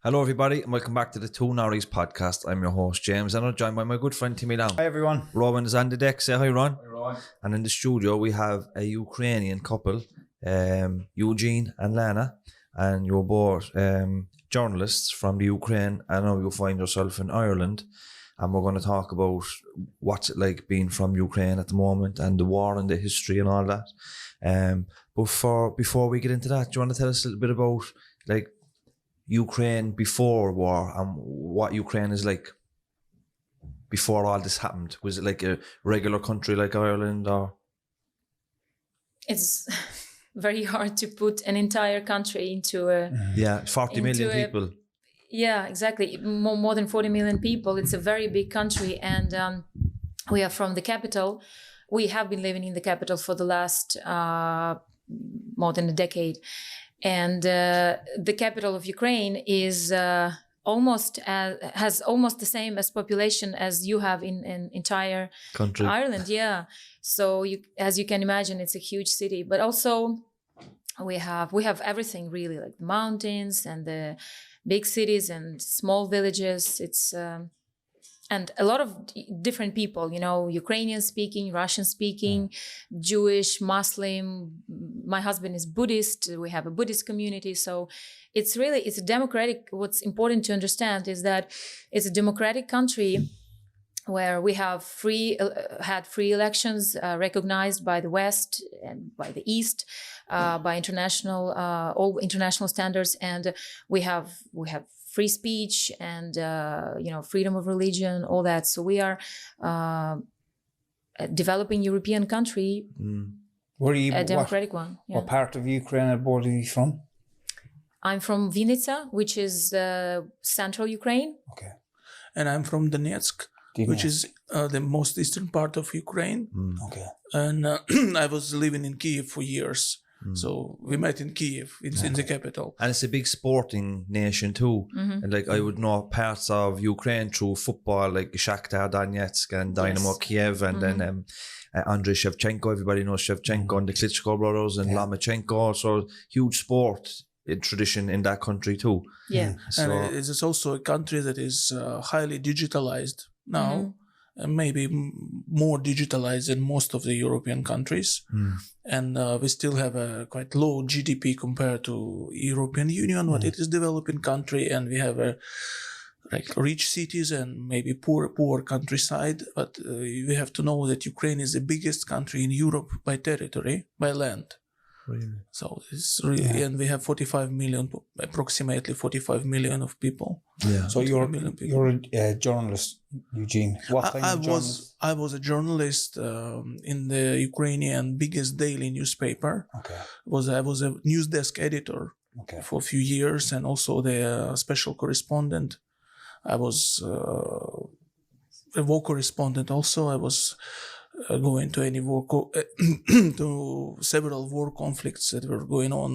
Hello everybody and welcome back to the Two Norries podcast. I'm your host James and I'm joined by my good friend Timmy now. Hi everyone. Rowan is on the deck. Say hi Ron. Hi, Ron. And in the studio we have a Ukrainian couple, Yevgeniy and Lana, and you're both journalists from the Ukraine. I know you find yourself in Ireland, and we're going to talk about what's it like being from Ukraine at the moment and the war and the history and all that. But before we get into that, do you want to tell us a little bit about like Ukraine before war and what Ukraine is like before all this happened? Was it like a regular country like Ireland, or? It's very hard to put an entire country into a... Yeah, 40 million people. Yeah, exactly. More than 40 million people. It's a very big country. And we are from the capital. We have been living in the capital for the last more than a decade. And the capital of Ukraine is has almost the same as population as you have in entire Country. Ireland. Yeah. So as you can imagine, it's a huge city. But also we have everything really, like the mountains and the big cities and small villages. It's and a lot of different people, you know, Ukrainian speaking, Russian speaking, Jewish, Muslim. My husband is Buddhist. We have a Buddhist community. So it's a democratic. What's important to understand is that it's a democratic country where we have had free elections recognized by the West and by the East, by all international standards. And we have free speech and freedom of religion, all that. So we are a developing European country, a democratic one. Yeah. What part of Ukraine are you from? I'm from Vinnytsia, which is central Ukraine. Okay. And I'm from Donetsk, which is the most eastern part of Ukraine. Okay. And I was living in Kiev for years. So we met in Kiev, in the capital. And it's a big sporting nation too. And like I would know parts of Ukraine through football, like Shakhtar Donetsk and Dynamo Kiev, and then Andrei Shevchenko. Everybody knows Shevchenko and the Klitschko brothers and Lomachenko. So huge sport tradition in that country too. Yeah. So, And it's also a country that is highly digitalized now. And maybe more digitalized than most of the European countries. And we still have a quite low GDP compared to European Union, but it is a developing country, and we have like rich cities and maybe poor countryside. But we have to know that Ukraine is the biggest country in Europe by territory, by land. really? So it's really, and we have 45 million, approximately 45 million of people. Yeah. So you're a journalist, Eugene. What kind of journalist? I was a journalist in the Ukrainian biggest daily newspaper. Okay. I was a news desk editor for a few years, and also the special correspondent. I was a war correspondent also. I was going to any war to several war conflicts that were going on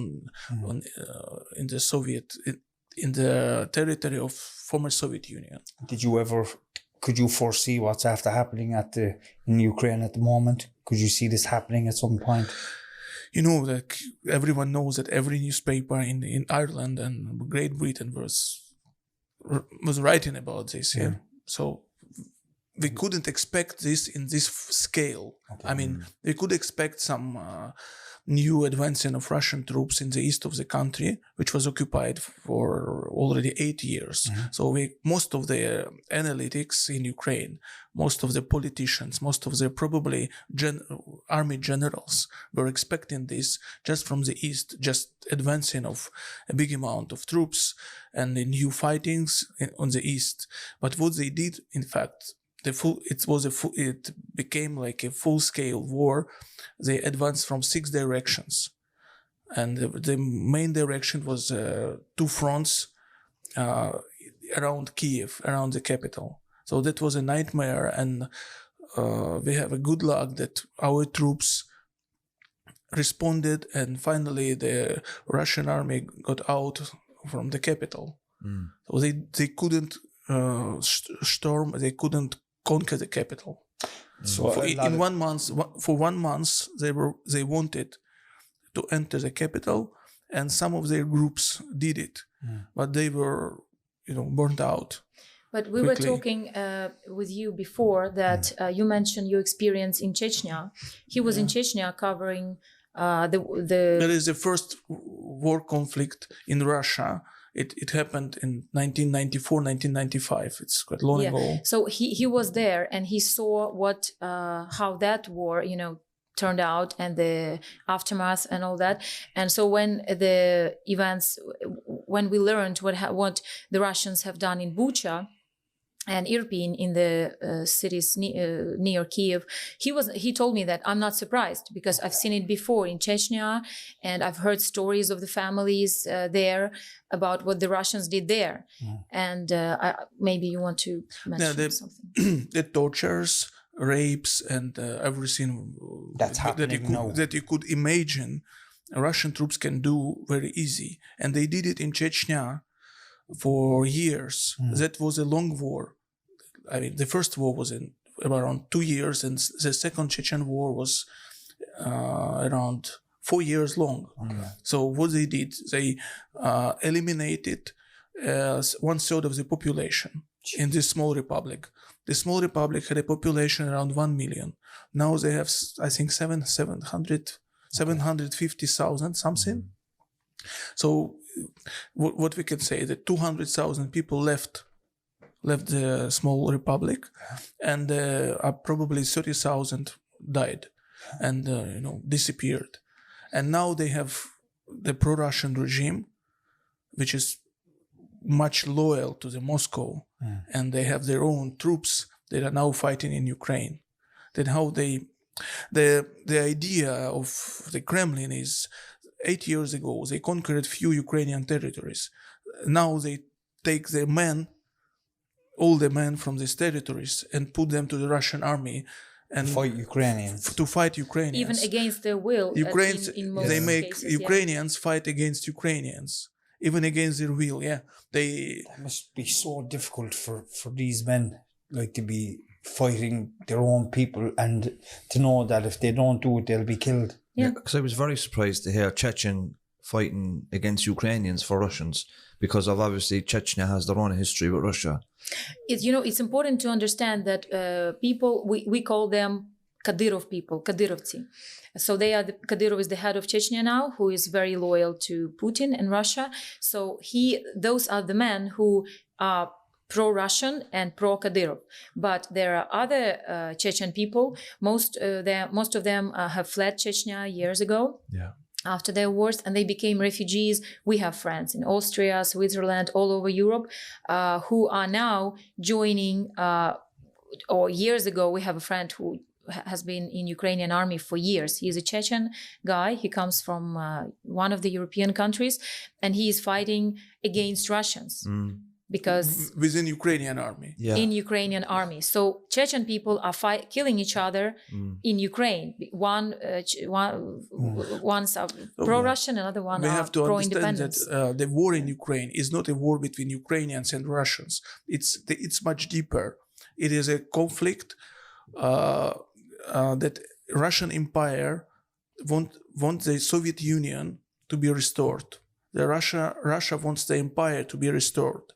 in the in the territory of former Soviet Union. Could you foresee what's after happening in Ukraine at the moment? Could you see this happening at some point? You know, like everyone knows that every newspaper in Ireland and Great Britain was writing about this. Yeah. So we couldn't expect this in this scale. Okay. I mean, we could expect some new advancing of Russian troops in the east of the country, which was occupied for already 8 years. So most of the analytics in Ukraine, most of the politicians, most of the probably army generals were expecting this just from the east, just advancing of a big amount of troops and the new fightings on the east. But what they did, in fact, it became like a full-scale war. They advanced from 6 directions, and the main direction was 2 fronts around Kiev, around the capital. So that was a nightmare, and we have a good luck that our troops responded, and finally the Russian army got out from the capital. So they couldn't storm, they couldn't conquer the capital. So for 1 month, they wanted to enter the capital, and some of their groups did it, but they were burned out. But we were quickly. talking with you before that you mentioned your experience in Chechnya. He was in Chechnya covering That is the first war conflict in Russia. It happened in 1994, 1995. It's quite long ago. So he was there and he saw how that war, turned out and the aftermath and all that. And so when we learned what the Russians have done in Bucha and Irpin in the cities near Kiev, he told me that I'm not surprised because I've seen it before in Chechnya and I've heard stories of the families there about what the Russians did there. And maybe you want to mention something. The tortures, rapes, and everything That's happening now. that you could imagine Russian troops can do very easy. And they did it in Chechnya for years. That was a long war. I mean, the first war was in around 2 years, and the second Chechen war was around 4 years long. So what they did, they eliminated 1/3 of the population in this small republic. The small republic had a population around 1 million. Now they have, I think, 750,000 something. So what we can say, that 200,000 people left the small republic, and probably 30,000 died and disappeared. And now they have the pro-Russian regime, which is much loyal to the Moscow, and they have their own troops that are now fighting in Ukraine. Then how the idea of the Kremlin is 8 years ago they conquered few Ukrainian territories. Now they take their men, all the men from these territories, and put them to the Russian army and fight Ukrainians. To fight Ukrainians. Even against their will. In most they make cases, Ukrainians fight against Ukrainians, even against their will. Yeah, That must be so difficult for these men, like, to be fighting their own people and to know that if they don't do it, they'll be killed. Yeah, because I was very surprised to hear Chechen fighting against Ukrainians for Russians, because of obviously Chechnya has their own history with Russia. It's important to understand that people, we call them Kadyrov people, Kadyrovtsi. So Kadyrov is the head of Chechnya now, who is very loyal to Putin and Russia. So those are the men who are pro-Russian and pro-Kadyrov. But there are other Chechen people. Most of them have fled Chechnya years ago. Yeah. After their wars, and they became refugees. We have friends in Austria, Switzerland, all over Europe, who are now joining, or years ago, we have a friend who has been in Ukrainian army for years. He is a Chechen guy. He comes from one of the European countries, and he is fighting against Russians. Because within Ukrainian army. Yeah. In Ukrainian army. So Chechen people are killing each other in Ukraine. One's are pro-Russian, another one We are have to understand pro-independence. that the war in Ukraine is not a war between Ukrainians and Russians. It's much deeper. It is a conflict that Russian Empire want the Soviet Union to be restored. Russia wants the empire to be restored,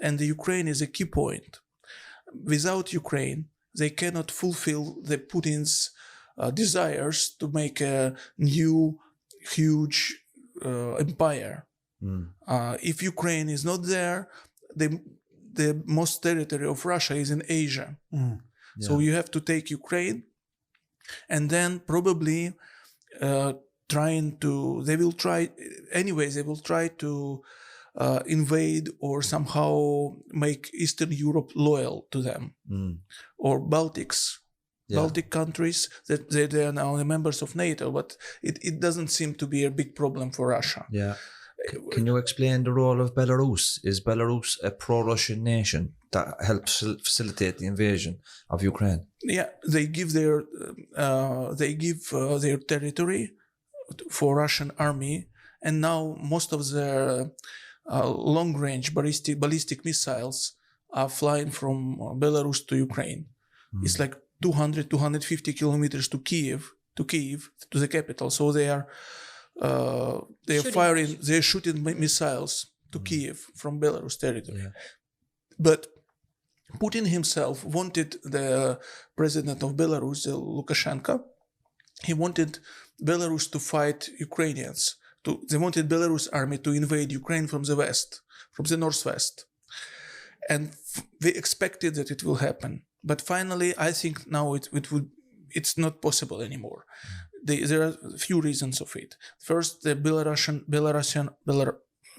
and the Ukraine is a key point. Without Ukraine, they cannot fulfill the Putin's desires to make a new, huge empire. If Ukraine is not there, the most territory of Russia is in Asia. So you have to take Ukraine, and then probably they will try to invade or somehow make Eastern Europe loyal to them, or Baltic countries that they are now the members of NATO, but it doesn't seem to be a big problem for Russia. Yeah. Can you explain the role of Belarus? Is Belarus a pro-Russian nation that helps facilitate the invasion of Ukraine? Yeah, they give their territory for Russian army, and now most of their long-range ballistic missiles are flying from Belarus to Ukraine. It's like 250 kilometers to Kiev, to the capital. So they're shooting missiles to Kiev from Belarus territory. Yeah. But Putin himself wanted the president of Belarus, Lukashenko, he wanted Belarus to fight Ukrainians. They wanted Belarus army to invade Ukraine from the west, from the northwest. And they expected that it will happen. But finally, I think now it's not possible anymore. There are a few reasons of it. First, the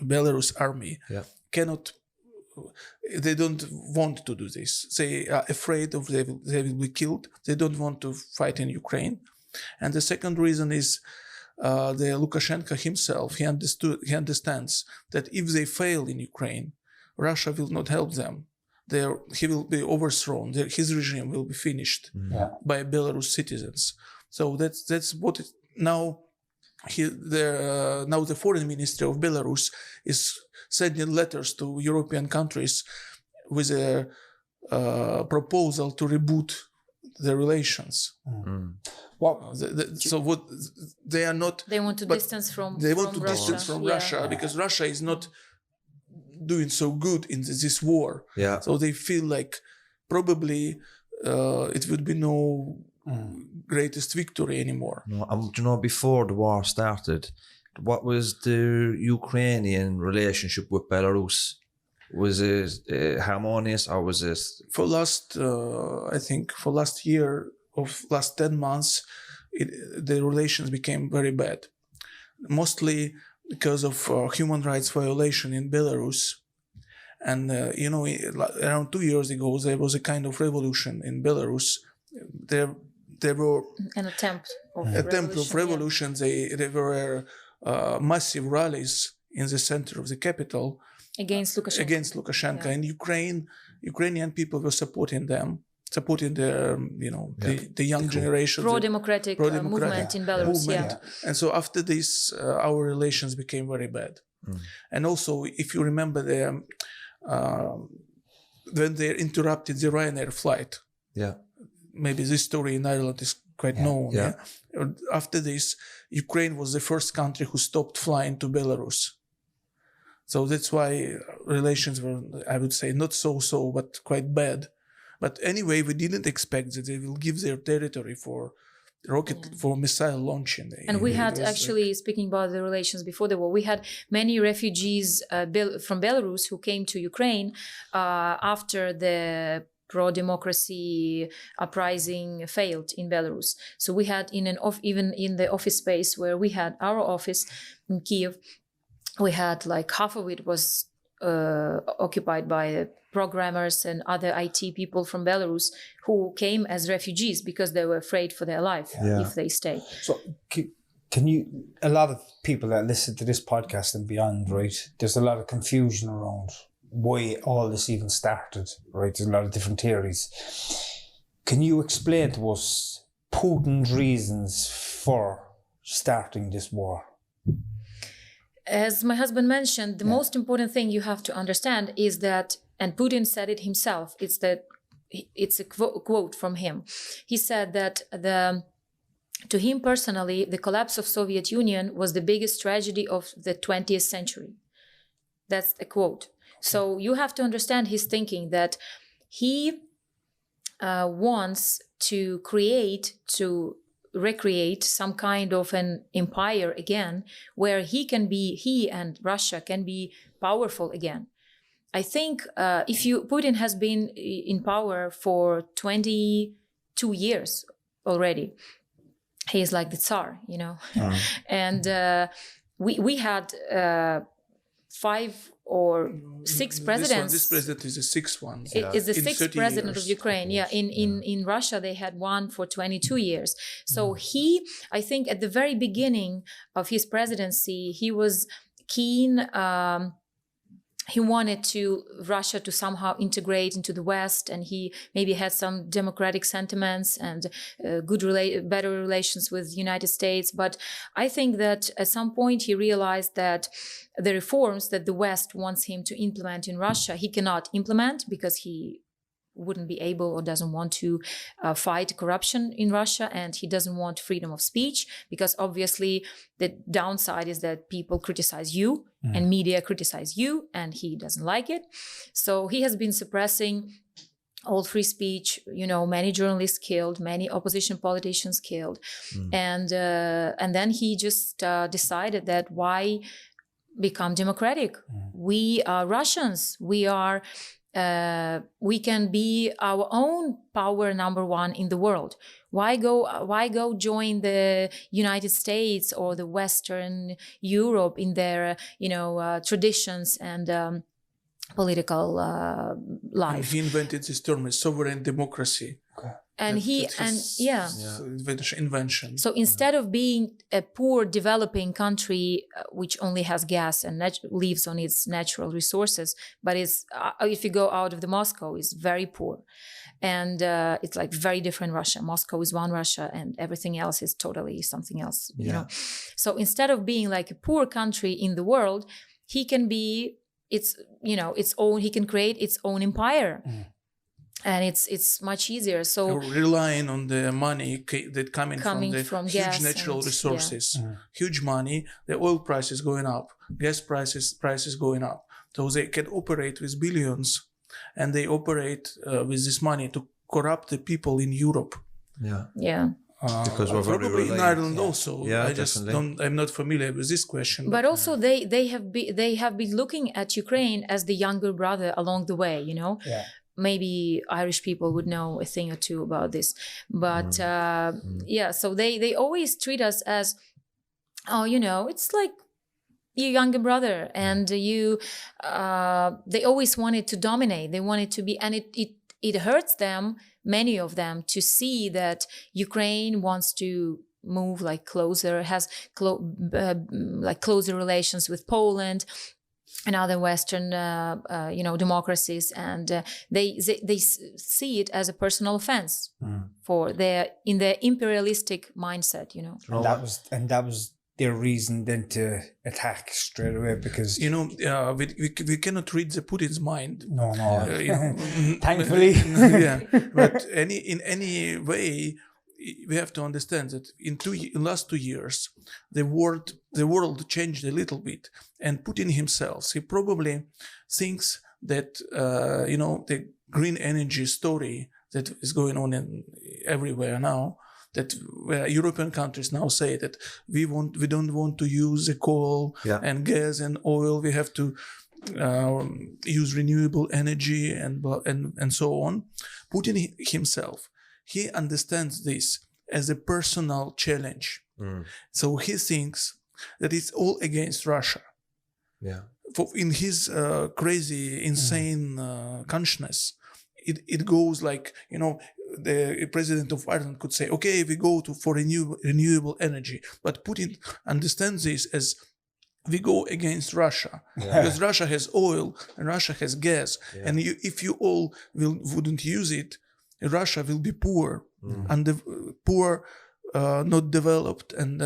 Belarus army cannot. They don't want to do this. They are afraid of they will be killed. They don't want to fight in Ukraine. And the second reason is the Lukashenko himself. He understands that if they fail in Ukraine, Russia will not help them. He will be overthrown. His regime will be finished by Belarus citizens. So that's what it, now. Now the foreign ministry of Belarus is sending letters to European countries with a proposal to reboot the relations. So what they are not. They want to distance from. They want to Russia. distance from Russia because Russia is not doing so good in this war. Yeah. So they feel like probably it would be no greatest victory anymore. No, before the war started, what was the Ukrainian relationship with Belarus? Was it harmonious, or was it? For last year of last 10 months, the relations became very bad, mostly because of human rights violation in Belarus. And around 2 years ago, there was a kind of revolution in Belarus. There were an attempt of revolution. There were massive rallies in the center of the capital against Lukashenko. And Ukrainian people were supporting them, supporting the young generation, pro-democratic movement in Belarus. And so after this, our relations became very bad. And also, if you remember, when they interrupted the Ryanair flight. Maybe this story in Ireland is quite known. After this, Ukraine was the first country who stopped flying to Belarus. So that's why relations were, I would say, not so, but quite bad. But anyway, we didn't expect that they will give their territory for for missile launching. And we had actually, speaking about the relations before the war, we had many refugees from Belarus who came to Ukraine after the pro-democracy uprising failed in Belarus. So we had even in the office space where we had our office in Kiev, we had like half of it was occupied by programmers and other IT people from Belarus who came as refugees because they were afraid for their life if they stay. So can you, a lot of people that listen to this podcast and beyond, right, there's a lot of confusion around why all this even started, right? There's a lot of different theories. Can you explain to us Putin's reasons for starting this war? As my husband mentioned, the most important thing you have to understand is that, and Putin said it himself, it's a quote from him. He said that to him personally, the collapse of Soviet Union was the biggest tragedy of the 20th century. That's a quote. So you have to understand his thinking that he wants to recreate some kind of an empire again, where he and Russia can be powerful again. I think Putin has been in power for 22 years already. He is like the Tsar, and we had 5 or 6 presidents. This president is the 6th one. Is the 6th president of Ukraine. In Russia, they had one for 22 years. So I think at the very beginning of his presidency, he was keen. He wanted Russia to somehow integrate into the West, and he maybe had some democratic sentiments and better relations with the United States. But I think that at some point he realized that the reforms that the West wants him to implement in Russia, he cannot implement because he wouldn't be able or doesn't want to fight corruption in Russia, and he doesn't want freedom of speech because obviously the downside is that people criticize you and media criticize you, and he doesn't like it. So he has been suppressing all free speech, many journalists killed, many opposition politicians killed. And then he just decided that why become democratic? We are Russians. We can be our own power number one in the world. Why go join the United States or the Western Europe in their traditions and political life? And he invented this term, sovereign democracy. Okay. And invention. So instead of being a poor developing country which only has gas and lives on its natural resources, but is if you go out of the Moscow, is very poor, and it's like very different Russia. Moscow is one Russia, and everything else is totally something else. So instead of being like a poor country in the world, he can be its own. He can create its own empire. And it's much easier. So relying on the money that coming from the huge natural resources, huge money, the oil price is going up, gas prices going up. So they can operate with billions, and they operate with this money to corrupt the people in Europe. Yeah. Because we're very probably in reliant. Ireland also. I just definitely. I'm not familiar with this question. But also they have been looking at Ukraine as the younger brother along the way. Yeah. Maybe Irish people would know a thing or two about this, but so they always treat us as, it's like your younger brother, and they always wanted to dominate. They wanted to be, and it hurts them, many of them, to see that Ukraine wants to move like closer, has closer relations with Poland and other Western, democracies, and they see it as a personal offense in their imperialistic mindset, And that was their reason then to attack straight away, because we cannot read the Putin's mind. No, thankfully. But in any way, we have to understand that in last 2 years, the world changed a little bit, and Putin himself, he probably thinks that the green energy story that is going on everywhere now, that where European countries now say that we don't want to use the coal and gas and oil, we have to use renewable energy and so on. Putin himself, he understands this as a personal challenge. So he thinks that it's all against Russia. Yeah. In his crazy, insane consciousness, it goes like, the president of Ireland could say, okay, we go for renewable energy. But Putin understands this as we go against Russia, because Russia has oil and Russia has gas. And if you all wouldn't use it, Russia will be poor, and poor, not developed, and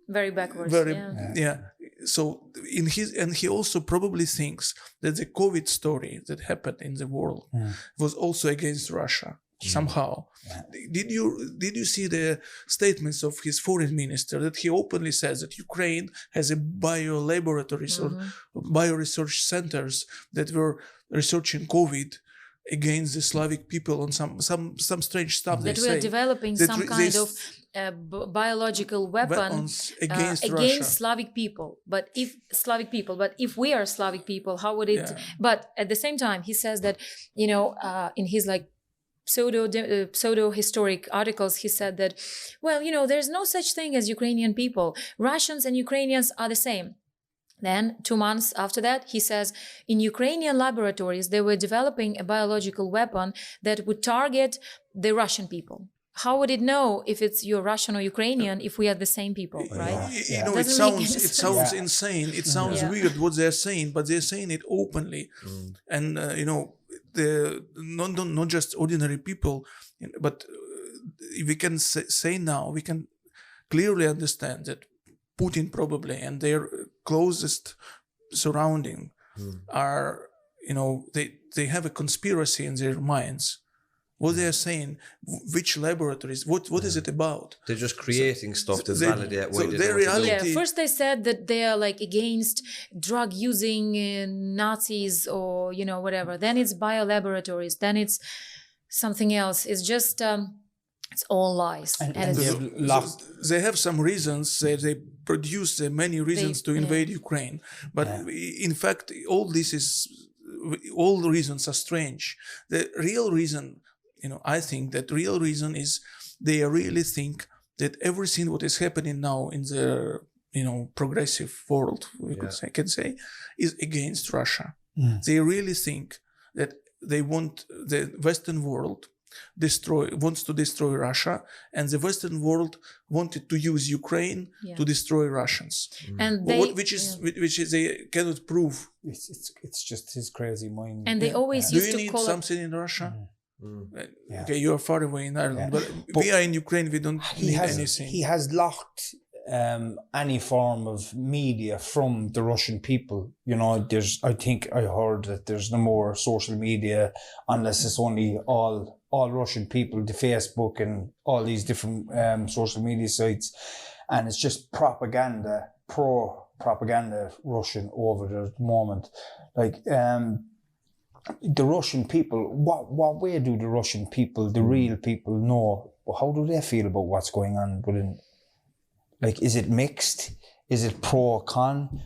very backwards. So he also probably thinks that the COVID story that happened in the world was also against Russia somehow. Did you see the statements of his foreign minister, that he openly says that Ukraine has a biolaboratories or bioresearch centers that were researching COVID against the Slavic people on some strange stuff that we are developing some kind of biological weapons against Slavic people. But if we are Slavic people, how would it? But at the same time, he says that in his like pseudo historic articles, he said that, there's no such thing as Ukrainian people. Russians and Ukrainians are the same. Then 2 months after that, he says, in Ukrainian laboratories, they were developing a biological weapon that would target the Russian people. How would it know if it's you're Russian or Ukrainian if we are the same people, right? It sounds insane. It sounds weird what they're saying, but they're saying it openly. And, not just ordinary people, but we can say now, we can clearly understand that Putin probably and their closest surrounding are, they have a conspiracy in their minds What they are saying, which laboratories, what is it about? They're just creating stuff to they- validate why so they their don't do it. reality- Yeah, first they said that they are like against drug using Nazis or whatever. Then it's biolaboratories. Then it's something else. It's just it's all lies. And it's, they have lost. They have some reasons. They produce many reasons to invade Ukraine, but in fact, all the reasons are strange. The real reason, I think that real reason is they really think that everything what is happening now in the progressive world, can say, is against Russia. They really think that they want the Western world wants to destroy Russia, and the Western world wanted to use Ukraine to destroy Russians. And they, which is they cannot prove. It's just his crazy mind. And they always Do used you to need call something in Russia? Yeah. Okay, you are far away in Ireland, but we are in Ukraine. We don't need anything. He has locked any form of media from the Russian people. I think I heard that there's no more social media unless it's only all Russian people, the Facebook and all these different social media sites, and it's just propaganda, pro-propaganda Russian over there at the moment. Like the Russian people, what way do the Russian people, the real people, know? How do they feel about what's going on within? Like, is it mixed? Is it pro-con?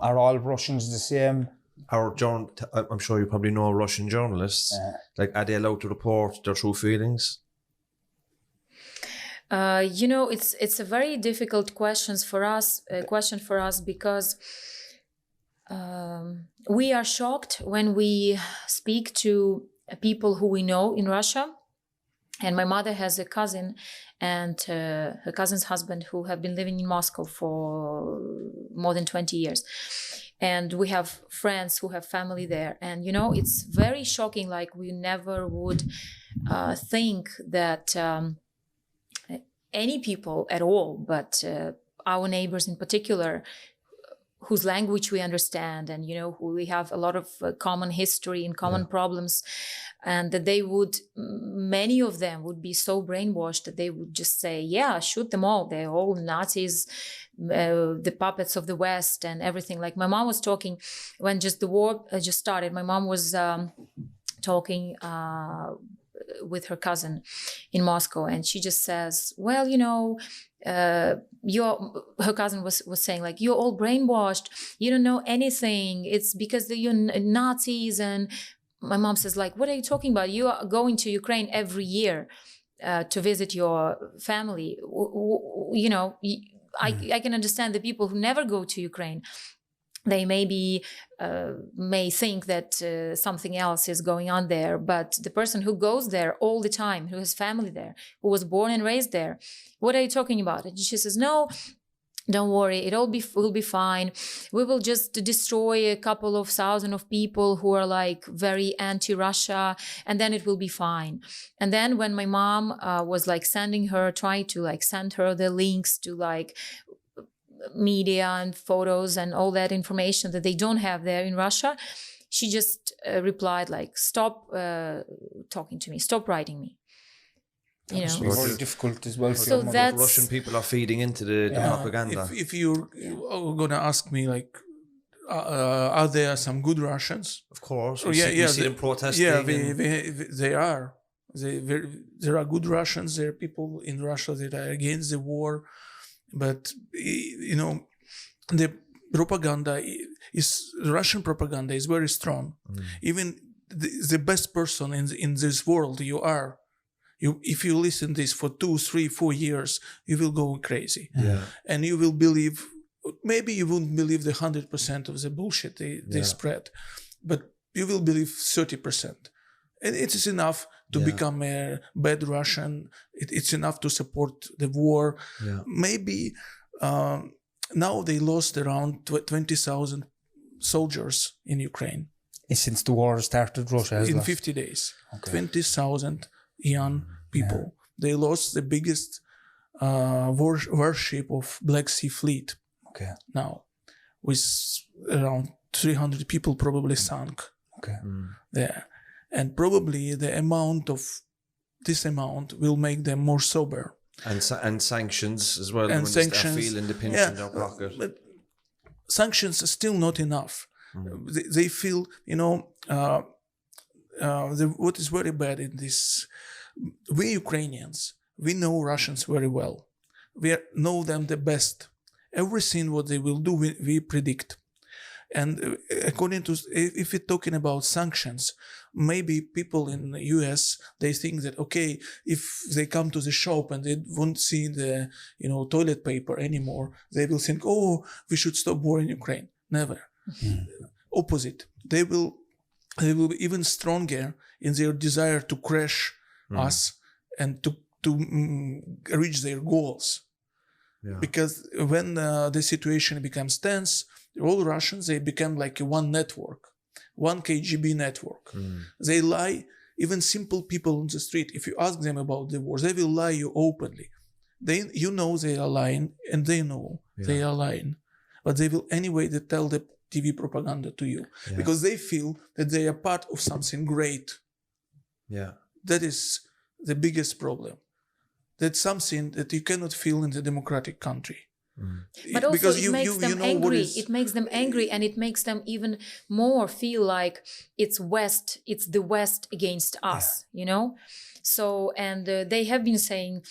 Are all Russians the same? I'm sure you probably know Russian journalists. Like, are they allowed to report their true feelings? It's a very difficult question for us because we are shocked when we speak to people who we know in Russia. And my mother has a cousin and her cousin's husband who have been living in Moscow for more than 20 years. And we have friends who have family there. And, it's very shocking. Like, we never would think that any people at all, but our neighbors in particular, whose language we understand and, who we have a lot of common history and common problems, and that many of them would be so brainwashed that they would just say, yeah, shoot them all. They're all Nazis, the puppets of the West and everything. Like, my mom was talking when just the war just started. My mom was talking with her cousin in Moscow, and she just says, well, her cousin was saying, like, you're all brainwashed, you don't know anything, it's because you're Nazis. And my mom says, like, what are you talking about? You are going to Ukraine every year to visit your family. I can understand the people who never go to Ukraine. They may think that something else is going on there, but the person who goes there all the time, who has family there, who was born and raised there, what are you talking about? And she says, no, don't worry, will be fine. We will just destroy a couple of thousand of people who are like very anti-Russia, and then it will be fine. And then when my mom was like trying to like send her the links to like media and photos and all that information that they don't have there in Russia, she just replied like, stop talking to me, stop writing me. It's very difficult as well. So that's Russian people are feeding into the propaganda. If you're going to ask me, like, are there some good Russians? Of course. We see them protesting. Yeah, they are. There are good Russians. There are people in Russia that are against the war. But, the propaganda Russian propaganda is very strong. Even the best person in this world if you listen to this for 2, 3, 4 years, you will go crazy. Yeah. And you will believe, maybe you won't believe the 100% of the bullshit they spread, but you will believe 30%. And it is enough to become a bad Russian. It's enough to support the war. Yeah. Maybe now they lost around 20,000 soldiers in Ukraine. Since the war started, Russia has in lost. 50 days. Okay. 20,000 young people. They lost the biggest warship of Black Sea Fleet. Okay. Now, with around 300 people probably sunk Okay. there. And probably the amount of this amount will make them more sober. And sanctions as well. And when sanctions, they feel the pinch in their pocket. But sanctions are still not enough. They feel, what is very bad in this, we Ukrainians, we know Russians very well. We know them the best. Everything what they will do, we predict. And according to, if we're talking about sanctions, maybe people in the US, they think that, okay, if they come to the shop and they won't see the, toilet paper anymore, they will think, oh, we should stop war in Ukraine. Never. Opposite. They will be even stronger in their desire to crush us and to reach their goals. Yeah. Because when the situation becomes tense, all Russians, they become like one network, one KGB network. They lie, even simple people on the street, if you ask them about the war, they will lie you openly. They are lying, and they know they are lying. But they will anyway tell the TV propaganda to you, because they feel that they are part of something great. Yeah. That is the biggest problem. That's something that you cannot feel in the democratic country. But also because it makes them angry. It makes them angry, and it makes them even more feel like it's the West against us, So, and they have been saying,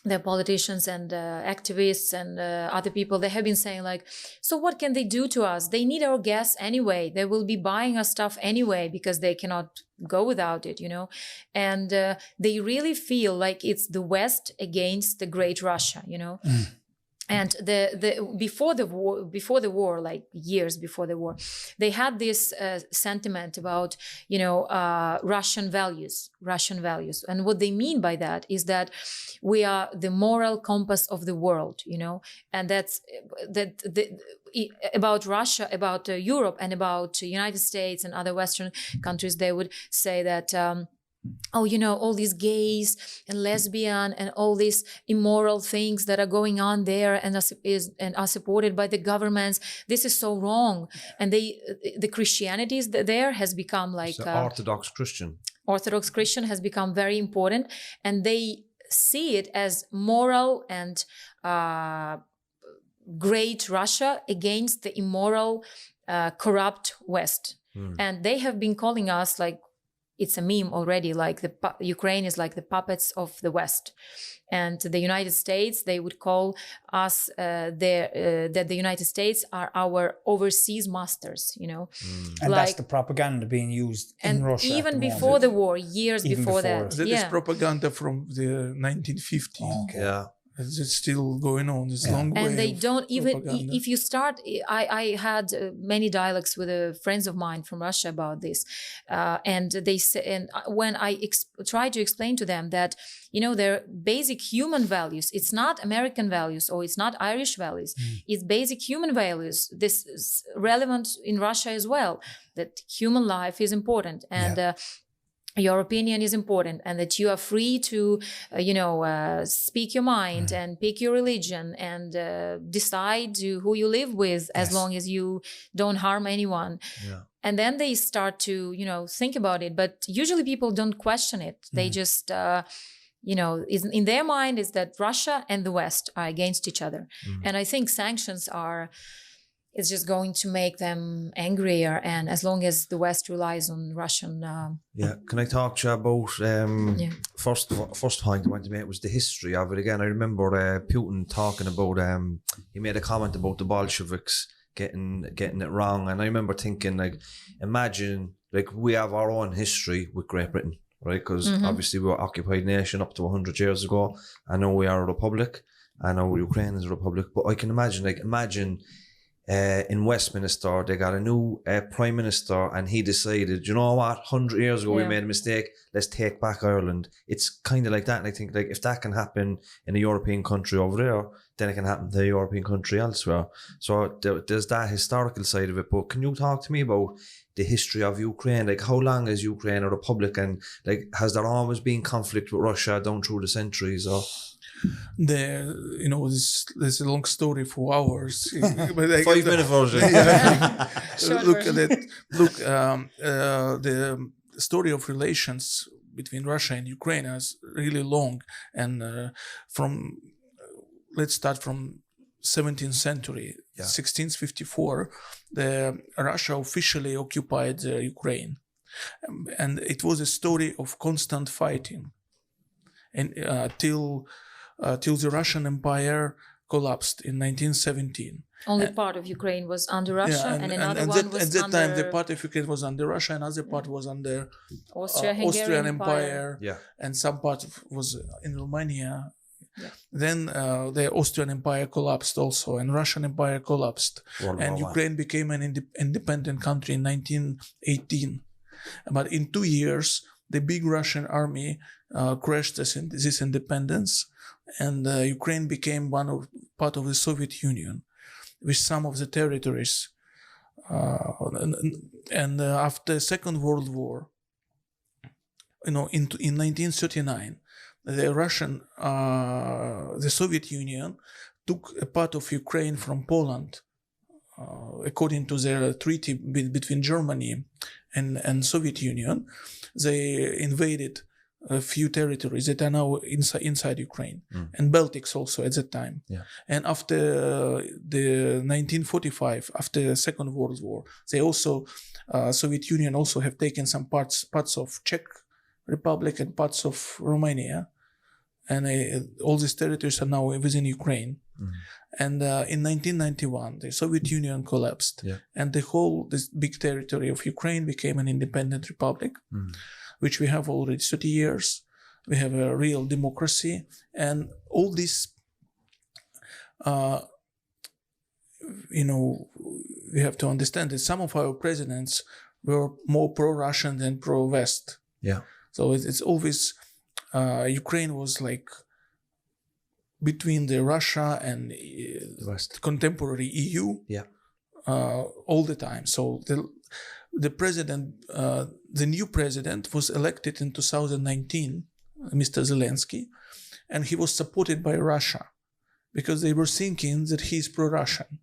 the politicians and activists and other people, they have been saying like, so what can they do to us? They need our gas anyway. They will be buying us stuff anyway because they cannot go without it, And they really feel like it's the West against the great Russia, And before the war, like years before the war, they had this sentiment about, Russian values. And what they mean by that is that we are the moral compass of the world, and that's about Russia, about Europe, and about United States and other Western countries. They would say that, all these gays and lesbian and all these immoral things that are going on there and are supported by the governments. This is so wrong. And the Christianity there has become like Orthodox Christian has become very important, and they see it as moral and great Russia against the immoral, corrupt West. And they have been calling us like, it's a meme already, like Ukraine is like the puppets of the West. And the United States, they would call us that the United States are our overseas masters, And that's the propaganda being used in Russia. Even before the war, years before that. That is propaganda from the 1950s. Okay. Yeah. It's still going on. It's long way. And they don't even, propaganda. if you start, I had many dialogues with friends of mine from Russia about this. And they say, and when I try to explain to them that, their basic human values, it's not American values or it's not Irish values, it's basic human values. This is relevant in Russia as well, that human life is important. And, your opinion is important, and that you are free to, speak your mind and pick your religion and decide who you live with, as long as you don't harm anyone. Yeah. And then they start to, think about it. But usually people don't question it. They just, in their mind is that Russia and the West are against each other. And I think sanctions it's just going to make them angrier, and as long as the West relies on Russian. Can I talk to you about first point I want to make was the history of it again. I remember Putin talking about he made a comment about the Bolsheviks getting it wrong, and I remember thinking like, imagine like we have our own history with Great Britain, right? Because obviously we were occupied nation up to 100 years ago. I know we are a republic. I know Ukraine is a republic, but I can imagine. In Westminster, they got a new prime minister, and he decided, you know what, 100 years ago we made a mistake, let's take back Ireland. It's kind of like that, and I think like if that can happen in a European country over there, then it can happen to a European country elsewhere. So there's that historical side of it. But can you talk to me about the history of Ukraine? Like, how long is Ukraine a republic, and like has there always been conflict with Russia down through the centuries? Or there's a long story for hours. But 5-minute version. Look at it. Look, the story of relations between Russia and Ukraine is really long, and let's start from 17th century, 1654, Russia officially occupied Ukraine, and it was a story of constant fighting, and till the Russian Empire collapsed in 1917. Only part of Ukraine was under Russia, and another one was at that under time, the part of Ukraine was under Russia, another part was under Austria-Hungarian Empire, Yeah. and some part was in Romania. Yeah. Then the Austrian Empire collapsed also, and Russian Empire collapsed, World and War I. Ukraine became an independent country in 1918. But in 2 years, the big Russian army crushed this independence, and Ukraine became part of the Soviet Union, with some of the territories. And after Second World War, in 1939, the Soviet Union took a part of Ukraine from Poland, according to their treaty between Germany and Soviet Union. They invaded a few territories that are now inside Ukraine, and Baltics also at that time. Yeah. And after the 1945, after the Second World War, they also Soviet Union also have taken some parts of Czech Republic and parts of Romania, and all these territories are now within Ukraine. And in 1991, the Soviet Union collapsed, and this big territory of Ukraine became an independent republic, which we have already 30 years. We have a real democracy, and all this, we have to understand that some of our presidents were more pro-Russian than pro-West. Yeah. So it's always, Ukraine was like between the Russia and The West. contemporary EU. Yeah. All the time. So the president, the new president was elected in 2019, Mr. Zelensky, and he was supported by Russia because they were thinking that he's pro-Russian.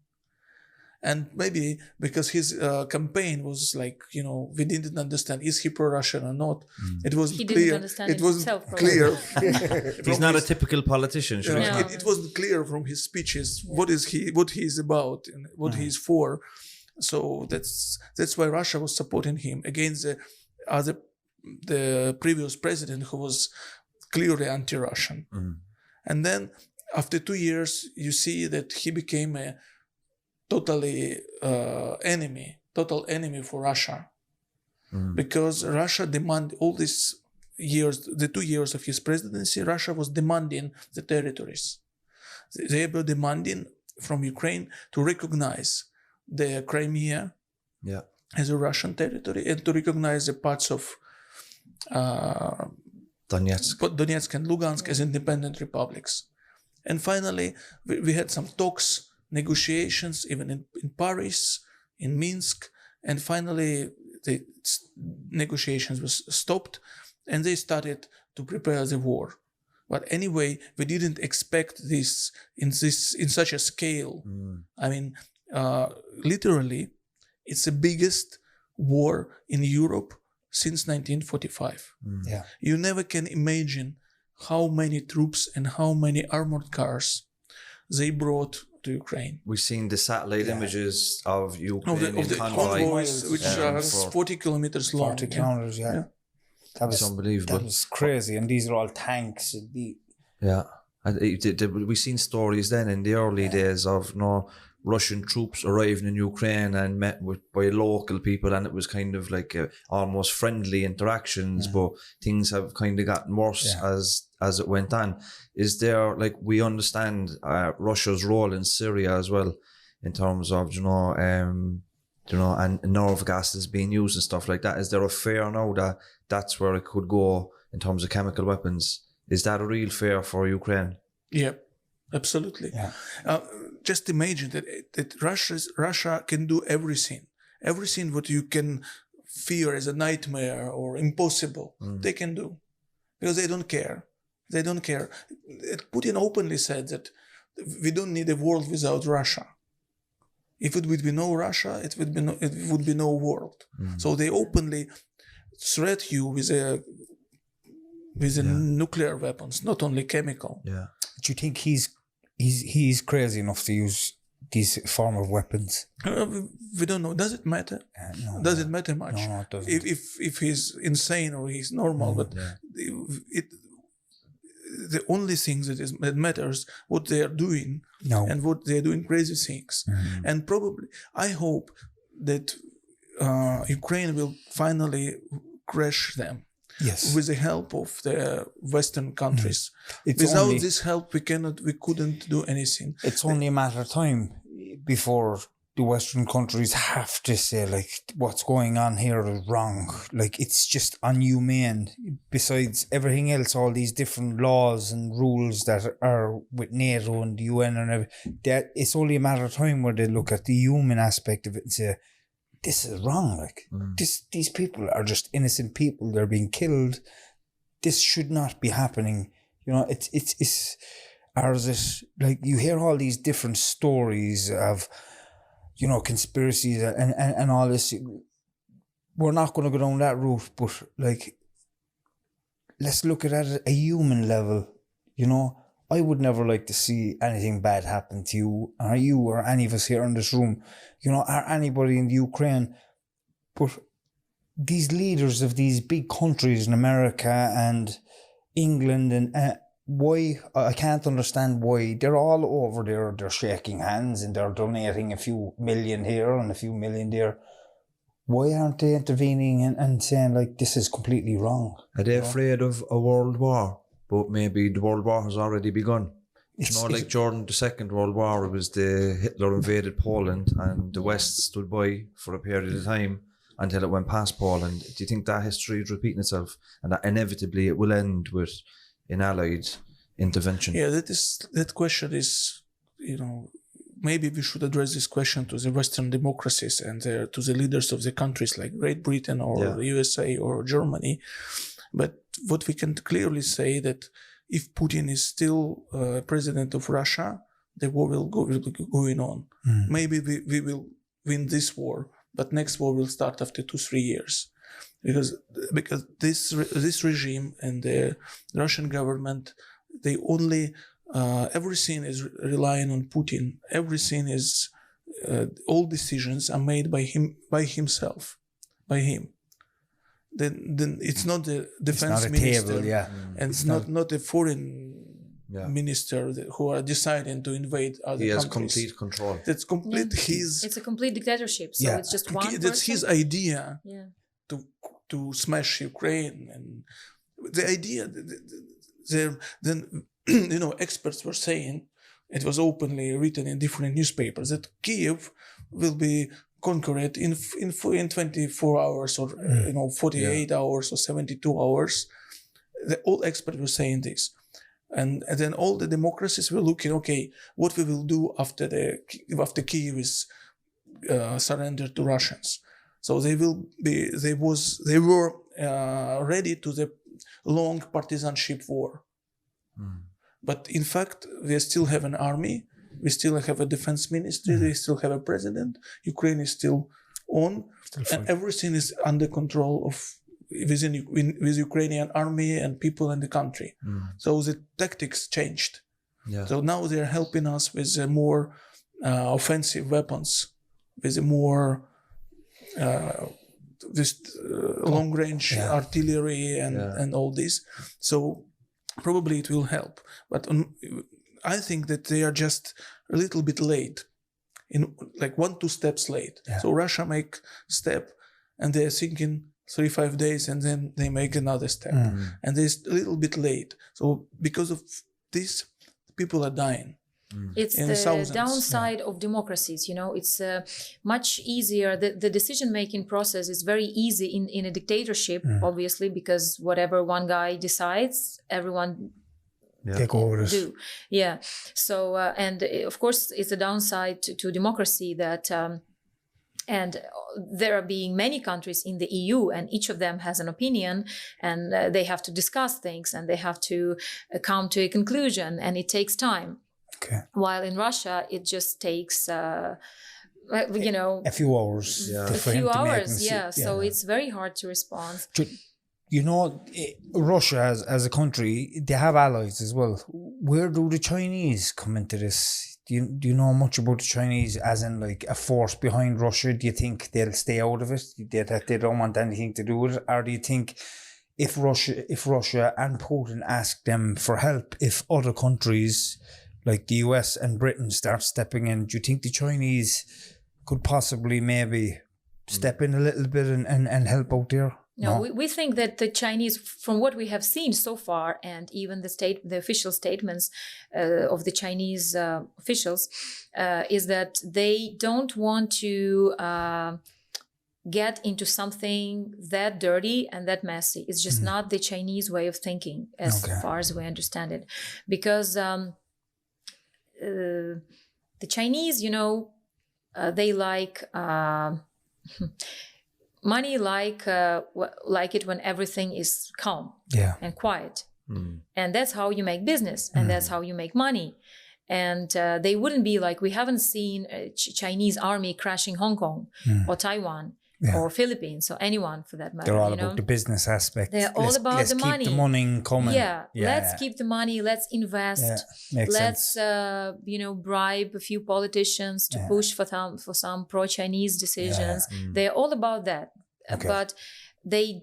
And maybe because his campaign was like, we didn't understand, is he pro-Russian or not? It wasn't He clear. didn't understand It wasn't himself, clear. He's not a typical politician, should we No. say? It wasn't clear from his speeches what he is about and what he's for. So that's why Russia was supporting him against the previous president, who was clearly anti-Russian. And then after 2 years, you see that he became a total enemy for Russia, because Russia demanded all these years, the 2 years of his presidency, Russia was demanding the territories. They were demanding from Ukraine to recognize the Crimea as a Russian territory and to recognize the parts of Donetsk and Lugansk as independent republics. And finally, we had some talks, negotiations, even in Paris, in Minsk, and finally the negotiations was stopped, and they started to prepare the war. But anyway, we didn't expect this in such a scale. I mean, literally, it's the biggest war in Europe since 1945. Yeah. You never can imagine how many troops and how many armored cars they brought to Ukraine. We've seen the satellite images of Ukrainian Of the convoys, which are 40 kilometers long. 40 kilometers, yeah. That was It's unbelievable. That was crazy. And these are all tanks. Yeah. And we've seen stories then in the early days of Russian troops arriving in Ukraine and met by local people, and it was kind of like almost friendly interactions, but things have kind of gotten worse as it went on. Is there, like, we understand Russia's role in Syria as well, in terms of, and nerve gas is being used and stuff like that. Is there a fear now that that's where it could go in terms of chemical weapons? Is that a real fear for Ukraine? Yeah, absolutely. Yeah. Just imagine that Russia can do everything what you can fear as a nightmare or impossible. They can do, because they don't care. They don't care. Putin openly said that we don't need a world without Russia. If it would be no Russia, it would be no world. So they openly threat you with with the nuclear weapons, not only chemical. Yeah. Do you think he's crazy enough to use these form of weapons? We don't know. Does it matter? No, Does it matter much? No, it doesn't. If he's insane or he's normal, but the only thing that matters what they are doing and what they are doing crazy things. And probably I hope that Ukraine will finally crash them. Yes. With the help of the Western countries. Without this help, we couldn't do anything. It's only a matter of time before the Western countries have to say, like, what's going on here is wrong. Like, it's just inhumane. Besides everything else, all these different laws and rules that are with NATO and the UN and everything, that it's only a matter of time where they look at the human aspect of it and say, this is wrong. Like, these people are just innocent people. They're being killed. This should not be happening. You know, it's ours is like, you hear all these different stories of, you know, conspiracies and all this. We're not going to go down that route, but like, let's look at it at a human level. You know, I would never like to see anything bad happen to you or any of us here in this room, you know, or anybody in the Ukraine. But these leaders of these big countries in America and England and why, I can't understand why they're all over there. They're shaking hands and they're donating a few million here and a few million there. Why aren't they intervening and saying, like, this is completely wrong? Are they afraid of a world war? But maybe the world war has already begun. Like during the Second World War, it was Hitler invaded Poland and the West stood by for a period of time until it went past Poland. Do you think that history is repeating itself and that inevitably it will end with an Allied intervention? Yeah, that question is, you know, maybe we should address this question to the Western democracies and to the leaders of the countries like Great Britain or the USA or Germany. But what we can clearly say that if Putin is still president of Russia, the war will be going on. Maybe we will win this war, but next war will start after 2-3 years, because this regime and the Russian government, they only everything is relying on Putin. Everything is all decisions are made by him, by himself, by him. Then it's not the defense minister, and it's not a foreign minister who are deciding to invade other countries. He has complete control. That's complete It's a complete dictatorship. So it's just one That's person. his idea to smash Ukraine, and the idea. Then you know, experts were saying, it was openly written in different newspapers, that Kiev will be conquered in 24 hours or 48 hours or 72 hours. All experts were saying this. And then all the democracies were looking, okay, what we will do after Kiev is surrendered to Russians. So they were ready to the long partisanship war. But in fact, we still have an army, we still have a defense ministry, we still have a president, Ukraine is still on, and everything is under control with Ukrainian army and people in the country. So the tactics changed. So now they're helping us with more offensive weapons, with more long-range artillery and all this. So probably it will help, but I think that they are just a little bit late, in like 1-2 steps late. So Russia make step, and they're thinking 3-5 days, and then they make another step, and they're a little bit late. So because of this, people are dying. It's the downside of democracies, you know. It's much easier. The decision-making process is very easy in a dictatorship, obviously, because whatever one guy decides, everyone take over this. So, and of course, it's a downside to democracy that, and there are being many countries in the EU, and each of them has an opinion, and they have to discuss things, and they have to come to a conclusion, and it takes time. While in Russia, it just takes, a few hours. So it's very hard to respond. Russia as a country, they have allies as well. Where do the Chinese come into this? Do you know much about the Chinese as in like a force behind Russia? Do you think they'll stay out of it? That they don't want anything to do with it? Or do you think if Russia and Putin ask them for help, if other countries like the US and Britain start stepping in, do you think the Chinese could possibly maybe step in a little bit and help out there? No, we think that the Chinese, from what we have seen so far, and even the official statements of the Chinese officials, is that they don't want to get into something that dirty and that messy. It's just not the Chinese way of thinking, as far as we understand it, because the Chinese, they like. Money like it when everything is calm and quiet. And that's how you make business, and that's how you make money. And they wouldn't be like, we haven't seen a Chinese army crashing Hong Kong or Taiwan or Philippines or anyone for that matter. They're all about the business aspect. They're all about the money. Let's keep the money coming. Let's keep the money. Let's invest. Let's bribe a few politicians to push for some pro-Chinese decisions. They're all about that. But they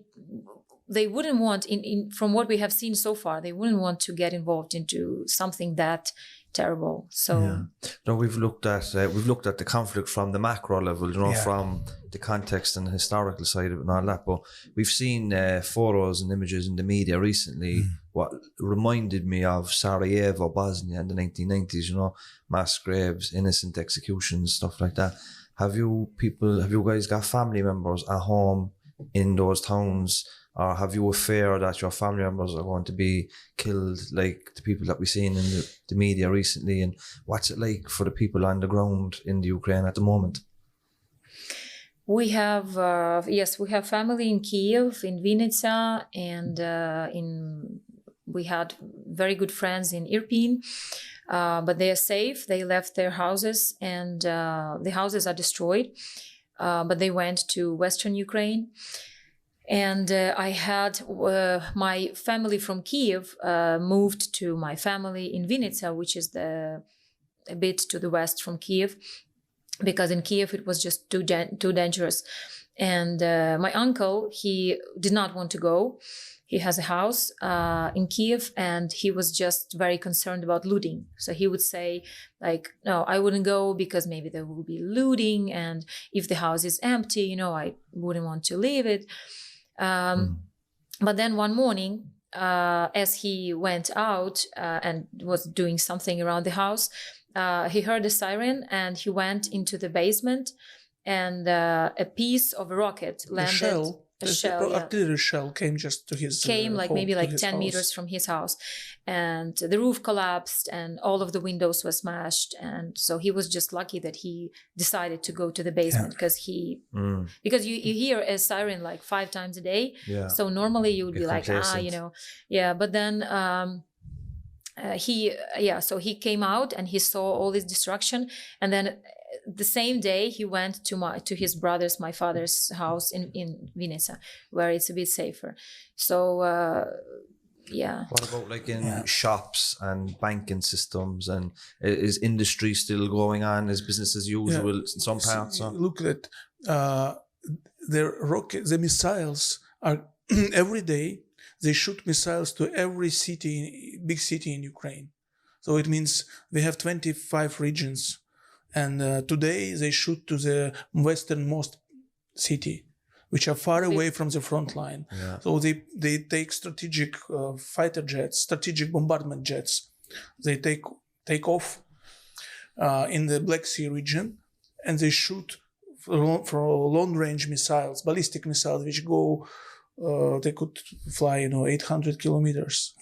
wouldn't want, from what we have seen so far, they wouldn't want to get involved into something that terrible. So no, we've looked at the conflict from the macro level, from the context and the historical side of it and all that. But we've seen photos and images in the media recently what reminded me of Sarajevo, Bosnia in the 1990s. Mass graves, innocent executions, stuff like that. Have you guys got family members at home in those towns? Or have you a fear that your family members are going to be killed like the people that we've seen in the media recently? And what's it like for the people on the ground in the Ukraine at the moment? We have, we have family in Kiev, in Vinnytsia, and we had very good friends in Irpin, but they are safe. They left their houses, and the houses are destroyed, but they went to Western Ukraine. And I had my family from Kiev moved to my family in Vinnytsia, which is a bit to the west from Kiev, because in Kiev it was just too dangerous. And my uncle, he did not want to go. He has a house in Kiev, and he was just very concerned about looting. So he would say, like, no, I wouldn't go because maybe there will be looting, and if the house is empty, I wouldn't want to leave it. But then one morning, as he went out and was doing something around the house, he heard a siren, and he went into the basement, and a piece of a rocket landed. Artillery shell came just to his maybe 10 house. meters from his house, and the roof collapsed and all of the windows were smashed. And so he was just lucky that he decided to go to the basement, because because you hear a siren like 5 times a day. So normally you would be like, but then so he came out and he saw all this destruction. And then the same day he went to his brother's, my father's house in Vinnytsia, where it's a bit safer. So What about in shops and banking systems, and is industry still going on? Is business as usual in some parts? Look at the missiles are every day. They shoot missiles to every big city in Ukraine. So it means they have 25 regions. And today they shoot to the westernmost city, which are far away from the front line. So they take strategic fighter jets, strategic bombardment jets. They take off in the Black Sea region, and they shoot for long-range missiles, ballistic missiles, which go, they could fly, 800 kilometers.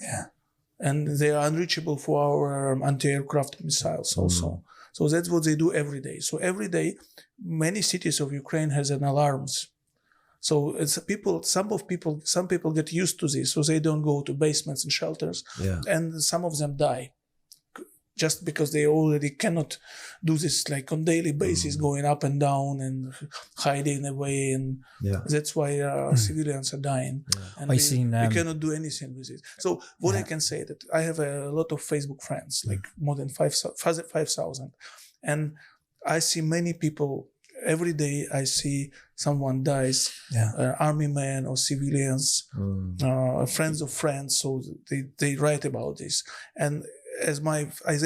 And they are unreachable for our anti-aircraft missiles also. So that's what they do every day. So every day, many cities of Ukraine has an alarms. So some people get used to this, so they don't go to basements and shelters, and some of them die. just because they already cannot do this like on daily basis, going up and down and hiding away, and that's why civilians are dying. And we cannot do anything with it. So what I can say that I have a lot of Facebook friends, like more than 5,000, and I see many people every day. I see someone dies, army men or civilians, friends of friends. So they write about this, and as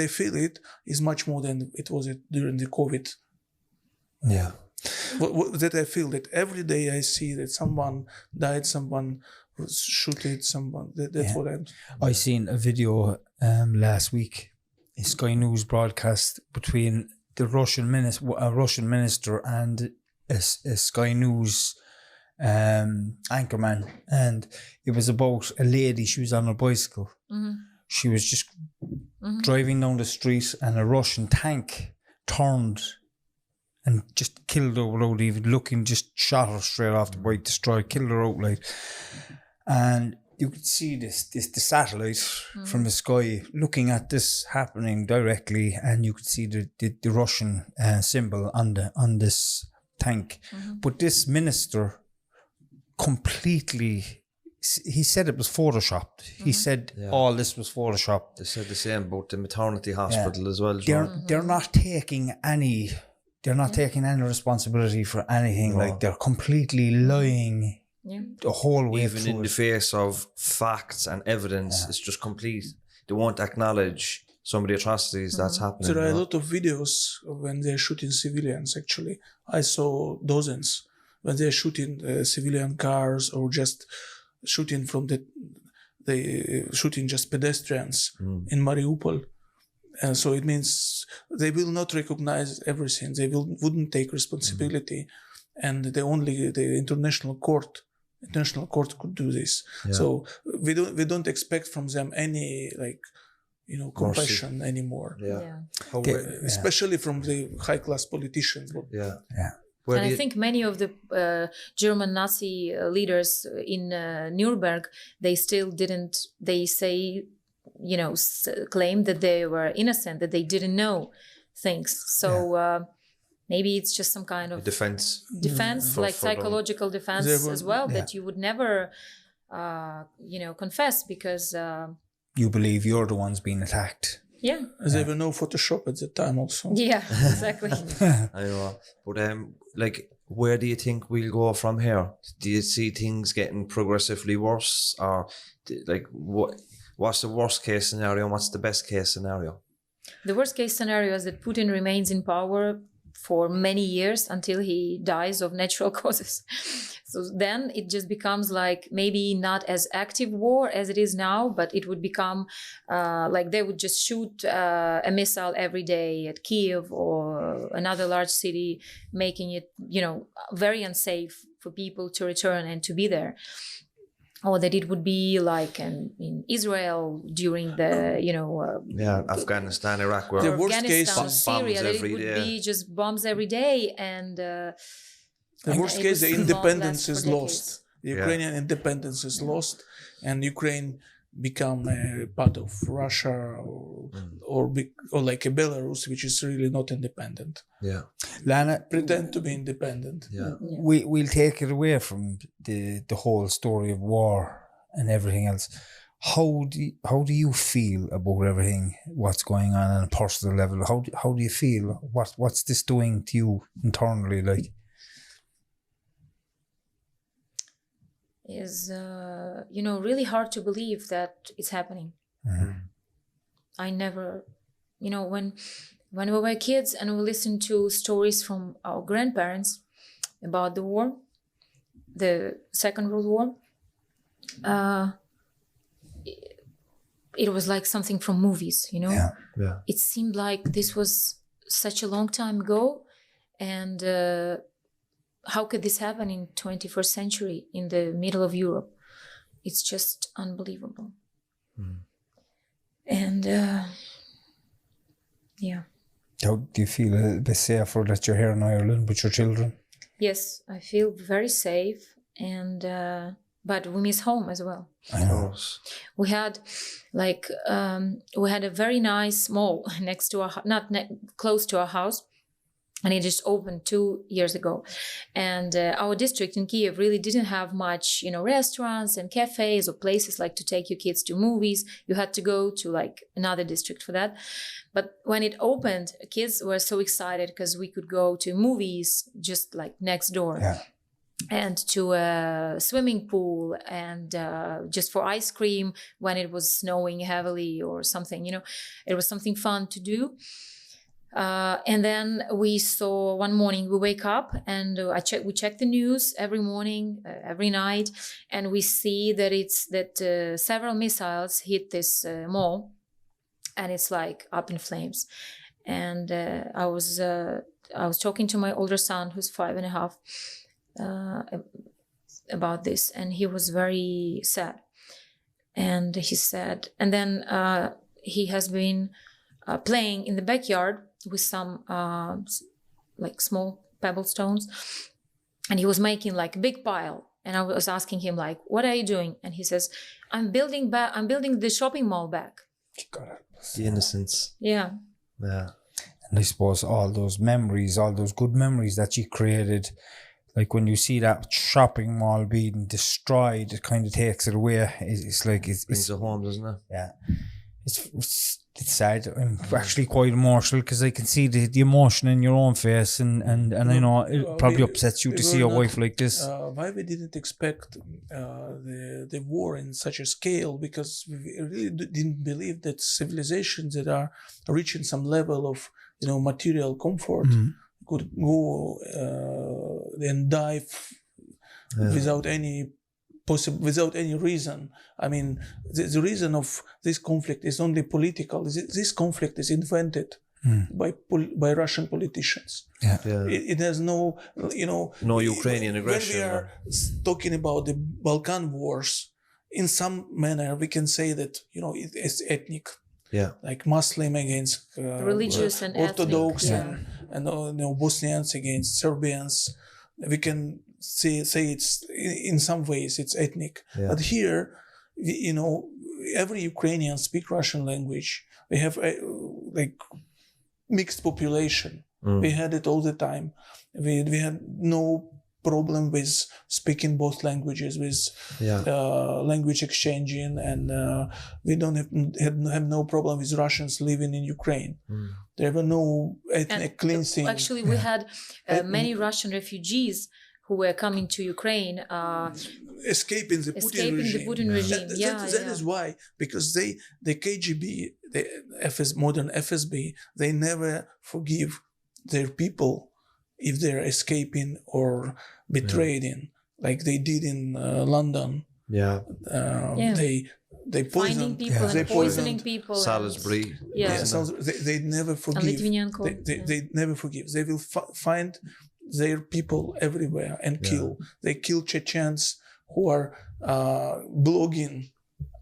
I feel it is much more than it was during the COVID. Yeah. That I feel that every day I see that someone died, someone was shooted, someone. That's what I seen a video last week, a Sky News broadcast between a Russian minister and a Sky News anchorman, and it was about a lady. She was on a bicycle. She was just driving down the street, and a Russian tank turned and just killed her without even looking, just shot her straight off the bike, killed her outright. And you could see the satellite from the sky looking at this happening directly, and you could see the Russian symbol on this tank. But this minister completely, he said it was photoshopped. He said all this was photoshopped. They said the same about the maternity hospital as well. They're not taking any responsibility for anything. Like, they're completely lying the whole way even in the face of facts and evidence. It's just complete. They won't acknowledge some of the atrocities that's happening. There are a lot of videos when they're shooting civilians. Actually, I saw dozens when they're shooting civilian cars, or just shooting shooting just pedestrians in Mariupol. And so it means they will not recognize everything. They wouldn't take responsibility, and the international court could do this. So we don't expect from them any compassion anymore. Especially from the high class politicians. And I think many of the German Nazi leaders in Nuremberg, they still didn't. They say, claim that they were innocent, that they didn't know things. So maybe it's just some kind of defense, like psychological defense as well, that you would never, confess because you believe you're the ones being attacked. Yeah. There were no Photoshop at the time also. Yeah, exactly. I know. But where do you think we'll go from here? Do you see things getting progressively worse, or what's the worst case scenario and what's the best case scenario? The worst case scenario is that Putin remains in power for many years until he dies of natural causes. So then it just becomes like maybe not as active war as it is now, but it would become like they would just shoot a missile every day at Kiev or another large city, making it, very unsafe for people to return and to be there. Or that it would be like in Israel during the, Afghanistan, Iraq, where the worst case Afghanistan, Syria, that it would be just bombs every day, and the worst case, the independence is lost. The Ukrainian independence is lost, and Ukraine become a part of Russia or like a Belarus, which is really not independent. Lana, pretend to be independent. We'll take it away from the whole story of war and everything else. How do you feel about everything? What's going on a personal level? How do you feel? What's this doing to you internally? Like, is really hard to believe that it's happening. I never, when we were kids and we listened to stories from our grandparents about the war, the Second World War, it was like something from movies, It seemed like this was such a long time ago, and how could this happen in 21st century in the middle of Europe? It's just unbelievable. And how do you feel a little bit safer that you're here in Ireland with your children? Yes, I feel very safe, and but we miss home as well. I know. We had a very nice mall next to close to our house, and it just opened 2 years ago. And our district in Kiev really didn't have much, restaurants and cafes or places like to take your kids to movies. You had to go to like another district for that. But when it opened, kids were so excited because we could go to movies just like next door. Yeah. And to a swimming pool, and just for ice cream when it was snowing heavily or something, it was something fun to do. And then we saw one morning, we wake up and we check the news every morning, every night, and we see that several missiles hit this mall, and it's like up in flames. And I was talking to my older son, who's 5.5, about this, and he was very sad. And he said, and then he has been playing in the backyard with some like small pebble stones, and he was making like a big pile. And I was asking him like, "What are you doing?" And he says, I'm building the shopping mall back." The innocence. Yeah. And I suppose all those good memories that you created, like when you see that shopping mall being destroyed, it kind of takes it away. It's like it's Brings it home, doesn't it? Yeah. It's sad. I'm actually quite emotional because I can see the emotion in your own face, and I know it probably upsets you to see your wife like this. Why we didn't expect the war in such a scale? Because we really didn't believe that civilizations that are reaching some level of material comfort could go and die without any reason. I mean, the reason of this conflict is only political. This conflict is invented by Russian politicians. Yeah. It has no, no Ukrainian aggression. When we are talking about the Balkan wars, in some manner we can say that it's ethnic. Yeah. Like Muslim against religious and Orthodox, ethnic, and Bosnians against Serbians. We can say it's in some ways it's ethnic, but here, every Ukrainian speak Russian language. We have like mixed population. We had it all the time. We had no problem with speaking both languages, with language exchanging, and we don't have no problem with Russians living in Ukraine. There were no ethnic cleansing. Actually, we had many Russian refugees who were coming to Ukraine, escaping the Putin regime. That is why, because the KGB, the modern FSB, they never forgive their people if they're escaping or betraying, like they did in London. They poisoned people and poisoning people. Salisbury. They never forgive. They never forgive. They will find their people everywhere and kill. They kill Chechens who are blogging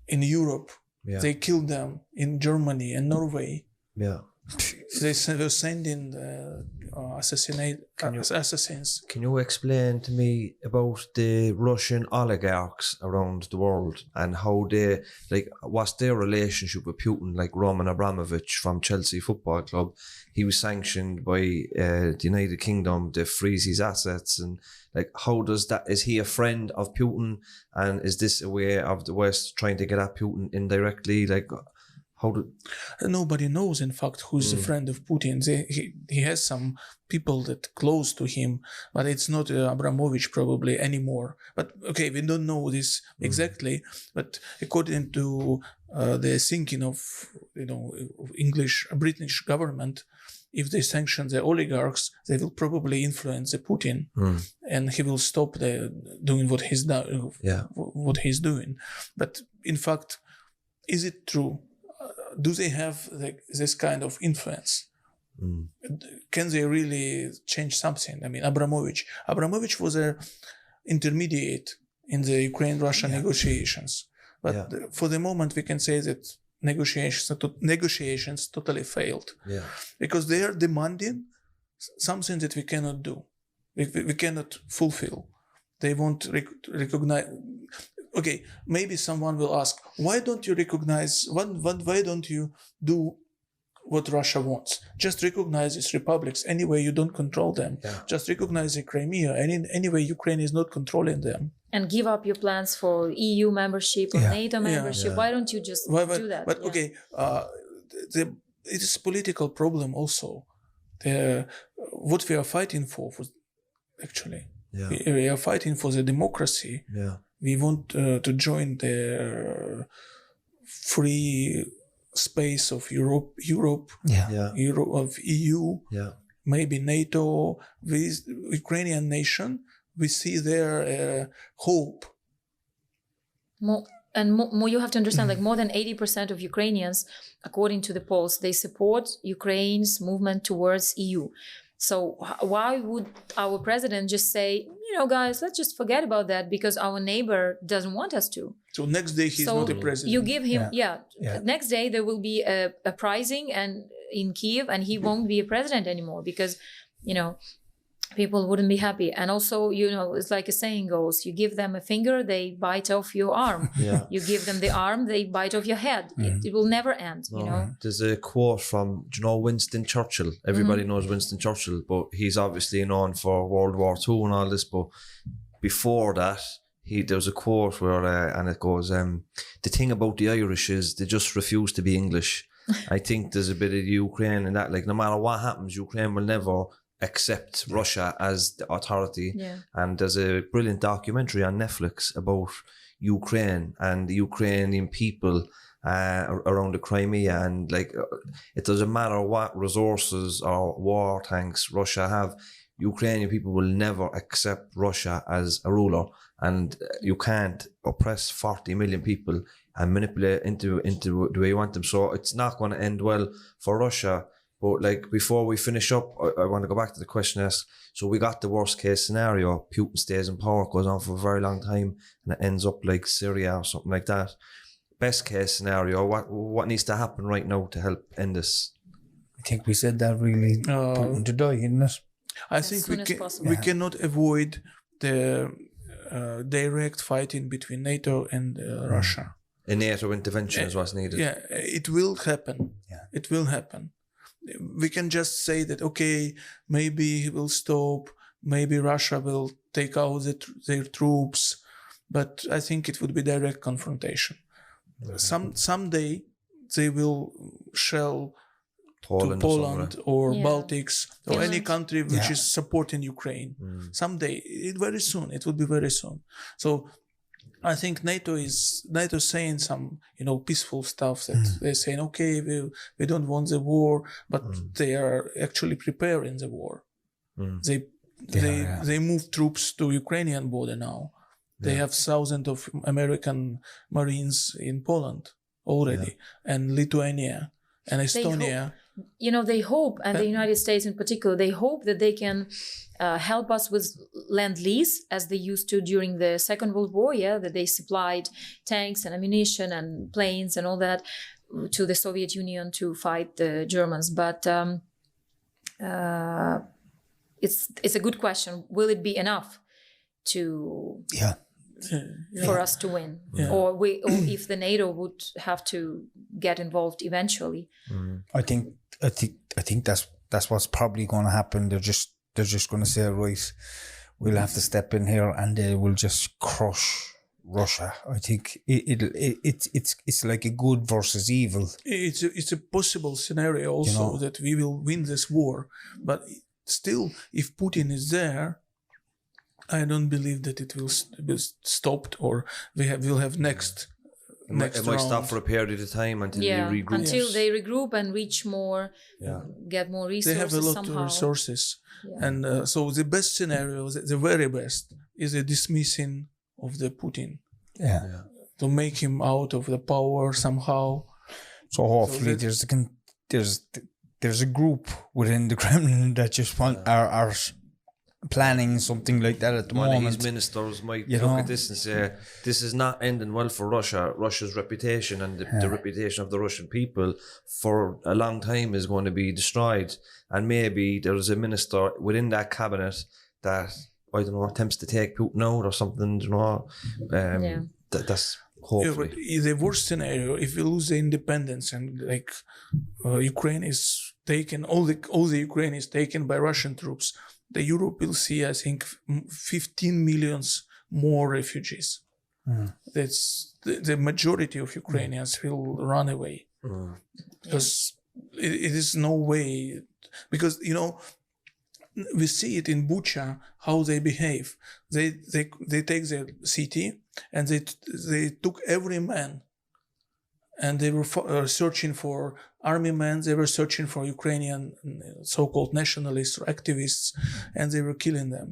in Europe. They kill them in Germany and Norway. They were sending assassins. Can you explain to me about the Russian oligarchs around the world and how what's their relationship with Putin? Like Roman Abramovich from Chelsea Football Club, he was sanctioned by the United Kingdom to freeze his assets, and how does that? Is he a friend of Putin, and is this a way of the West trying to get at Putin indirectly? Nobody knows, in fact, who's a friend of Putin. He has some people that close to him, but it's not Abramovich probably anymore. But okay, we don't know this exactly. But according to the thinking of British government, if they sanction the oligarchs, they will probably influence the Putin, and he will stop doing what he's doing. But in fact, is it true? Do they have this kind of influence? Can they really change something? I mean, Abramovich was an intermediate in the Ukraine-Russia negotiations. But for the moment, we can say that negotiations totally failed. Because they are demanding something that we cannot do. We cannot fulfill. They won't recognize. okay, maybe someone will ask, why don't you recognize, why don't you do what Russia wants? Just recognize its republics. Anyway, you don't control them. Yeah. Just recognize the Crimea. Anyway, Ukraine is not controlling them. And give up your plans for EU membership or Yeah. NATO membership. Why don't you just do that? But okay, it is a political problem also. What we are fighting for actually. Yeah. We are fighting for the democracy. Yeah. We want to join the free space of Europe, of EU, maybe NATO. With Ukrainian nation, we see their hope. More, you have to understand, like more than 80% of Ukrainians, according to the polls, they support Ukraine's movement towards EU. So why would our president just say, guys, let's just forget about that because our neighbor doesn't want us to? So next day he's not a president. You give him, next day there will be a pricing and in Kyiv, and he won't be a president anymore because, people wouldn't be happy. And also, it's like a saying goes, you give them a finger, they bite off your arm. Yeah. You give them the arm, they bite off your head. It will never end, There's a quote from, Winston Churchill. Everybody knows Winston Churchill, but he's obviously known for World War II and all this. But before that, there was a quote where, and it goes, the thing about the Irish is they just refuse to be English. I think there's a bit of Ukraine in that, like no matter what happens, Ukraine will never accept Russia as the authority. Yeah. And there's a brilliant documentary on Netflix about Ukraine and the Ukrainian people around the Crimea, and it doesn't matter what resources or war tanks Russia have, Ukrainian people will never accept Russia as a ruler, and you can't oppress 40 million people and manipulate into the way you want them. So it's not going to end well for Russia. But before we finish up, I want to go back to the question asked. So we got the worst case scenario. Putin stays in power, goes on for a very long time, and it ends up like Syria or something like that. Best case scenario, what needs to happen right now to help end this? I think we said that really Putin to die, isn't it? I think we cannot avoid the direct fighting between NATO and Russia. A NATO intervention is what's needed. Yeah, it will happen. Yeah. It will happen. We can just say that, okay, maybe he will stop, maybe Russia will take out their troops, but I think it would be direct confrontation. Someday they will shell to Poland or Baltics or any country which is supporting Ukraine. Someday, very soon, it will be very soon. So I think NATO is saying some peaceful stuff that they're saying, okay, we don't want the war, but they are actually preparing the war. They move troops to Ukrainian border now. They have thousands of American Marines in Poland already, and Lithuania and Estonia. They hope, and the United States in particular, they hope that they can help us with Lend-Lease, as they used to during the Second World War, that they supplied tanks and ammunition and planes and all that to the Soviet Union to fight the Germans. But it's a good question. Will it be enough for us to win? Or if the NATO would have to get involved eventually? I think that's what's probably going to happen. They're just going to say, right, we'll have to step in here, and they will just crush Russia. I think it's like a good versus evil. It's a possible scenario also that we will win this war, but still, if Putin is there, I don't believe that it will be stopped, or we'll have next. It might stop for a period of time until they regroup. Until they regroup and reach more, get more resources. They have a lot of resources. And so the best scenario, the very best, is the dismissing of the Putin. To make him out of the power somehow. So hopefully there's a group within the Kremlin that just want are planning something like that at the moment. His ministers might look at this and say, this is not ending well for Russia's reputation, and the reputation of the Russian people for a long time is going to be destroyed. And maybe there's a minister within that cabinet that, I don't know, attempts to take Putin out or something, that's Yeah, hopefully. but in the worst scenario, if we lose the independence and like Ukraine is taken, all the Ukraine is taken by Russian troops, the Europe will see, I think, 15 millions more refugees. That's the majority of Ukrainians will run away because it is no way, because we see it in Bucha how they behave. They take the city and they took every man, and they were searching for army men. They were searching for Ukrainian so-called nationalists or activists, and they were killing them.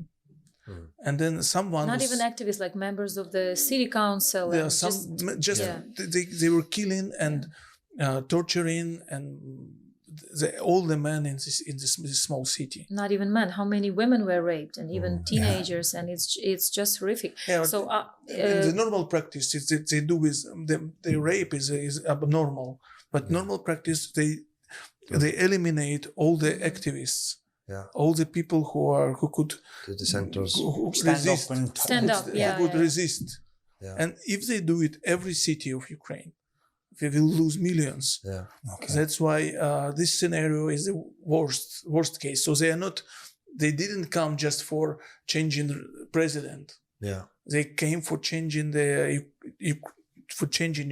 And then someone Not even activists, like members of the city council. Yeah, and they were killing and torturing and all the men in this small city. Not even men. How many women were raped, and even teenagers, and it's just horrific. Yeah, so the normal practice is that they do is the rape is abnormal, but normal practice they eliminate all the activists. Yeah. All the people who could The dissenters. who Stand resist, up and Stand up, who yeah, could yeah. resist. Yeah. And if they do it every city of Ukraine, we will lose millions. Yeah. Okay. That's why this scenario is the worst case. So they didn't come just for changing the president. Yeah. They came for changing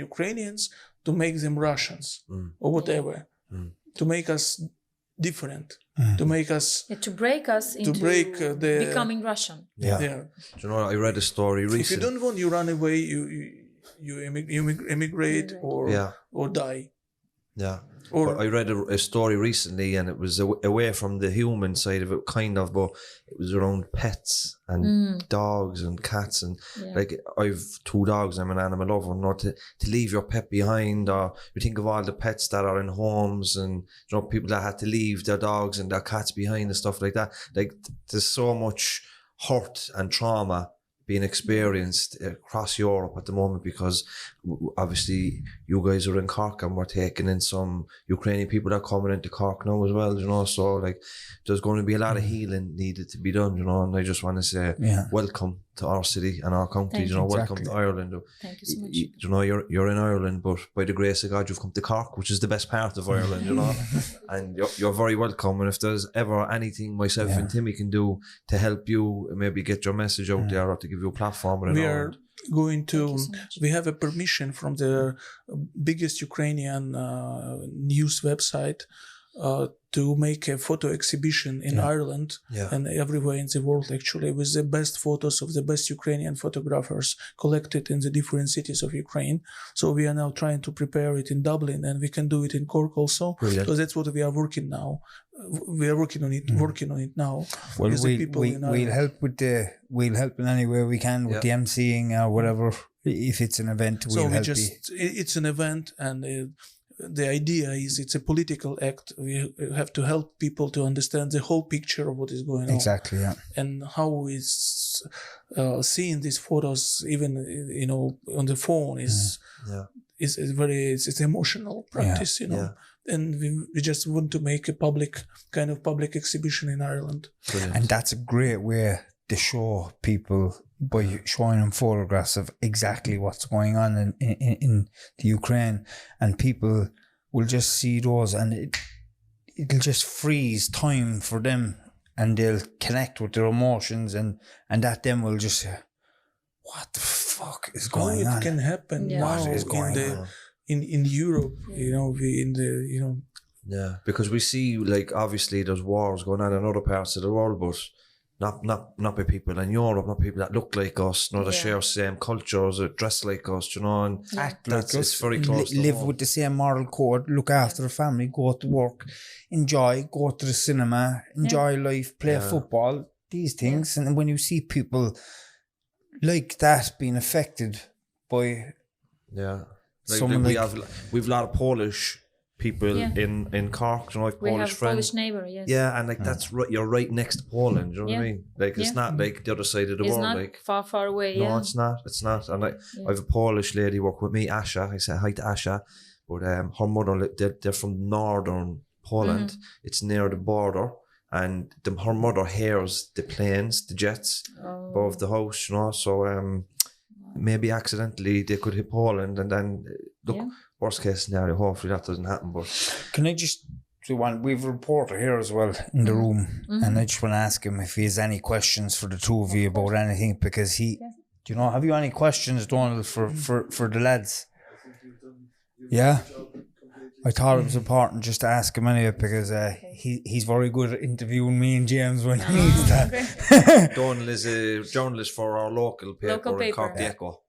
Ukrainians to make them Russians or whatever, to make us different, to make us to break us into becoming Russian. Yeah. there. Do you know, I read a story recently. If you don't want, you run away. You emigrate or die. Yeah. Or But I read a story recently, and it was away from the human side of it, kind of, but it was around pets and dogs and cats. And like, I've 2 dogs, I'm an animal lover, not to leave your pet behind, or you think of all the pets that are in homes and, people that had to leave their dogs and their cats behind and stuff like that. Like, there's so much hurt and trauma being experienced across Europe at the moment, because obviously you guys are in Cork and we're taking in some Ukrainian people that are coming into Cork now as well, so like there's going to be a lot of healing needed to be done, and I just want to say welcome to our city and our county, welcome to Ireland. Thank you so much. You're in Ireland, but by the grace of God you've come to Cork, which is the best part of Ireland, and you're very welcome. And if there's ever anything myself and Timmy can do to help you maybe get your message out there, or to give you a platform, we are going to we have a permission from the biggest Ukrainian news website to make a photo exhibition in Ireland and everywhere in the world, actually, with the best photos of the best Ukrainian photographers collected in the different cities of Ukraine. So we are now trying to prepare it in Dublin, and we can do it in Cork also. Brilliant. So that's what we are working now. We are working on it now. Well, we'll help in any way we can with the emceeing or whatever. If it's an event, we'll help you. It's an event, and the idea is it's a political act. We have to help people to understand the whole picture of what is going on. Exactly, yeah. And how is seeing these photos, even on the phone, it's emotional practice, And we just want to make a public exhibition in Ireland. Brilliant. And that's a great way to show people, by showing them photographs of exactly what's going on in the Ukraine, and people will just see those, and it'll just freeze time for them, and they'll connect with their emotions, and that them will just say, what the fuck is going on? It can happen now What is going on? In Europe, Yeah, because we see, like, obviously there's wars going on in other parts of the world, but not by people in Europe, not people that look like us, not that share same cultures or dress like us, and Act like us, it's very close to live home. with the same moral code, look after the family, go to work, go to the cinema, enjoy life, play football, these things. And when you see people like that being affected by like someone we've a lot of Polish people in Cork, like We Polish have friends. Polish neighbor, yes. Yeah, and like that's right, you're right next to Poland, you know what I mean? Like it's not like the other side of the It's world, not like far away, no, it's not. And like I have a Polish lady work with me, Asha. I say hi to Asha, but her mother, they're from northern Poland. It's near the border, and her mother hears the planes, the jets above the house, So maybe accidentally they could hit Poland, and then look, Yeah. worst case scenario, hopefully that doesn't happen. But Can I just do one? We've a reporter here as well in the room, and I just want to ask him if he has any questions for the two of you about anything, because he, do you know, have you any questions, Donald, for the lads? Yeah. I thought it was important just to ask him anyway, because he's very good at interviewing me and James when he needs that. Donald is a journalist for our local paper, Local in Cork, paper. the Echo.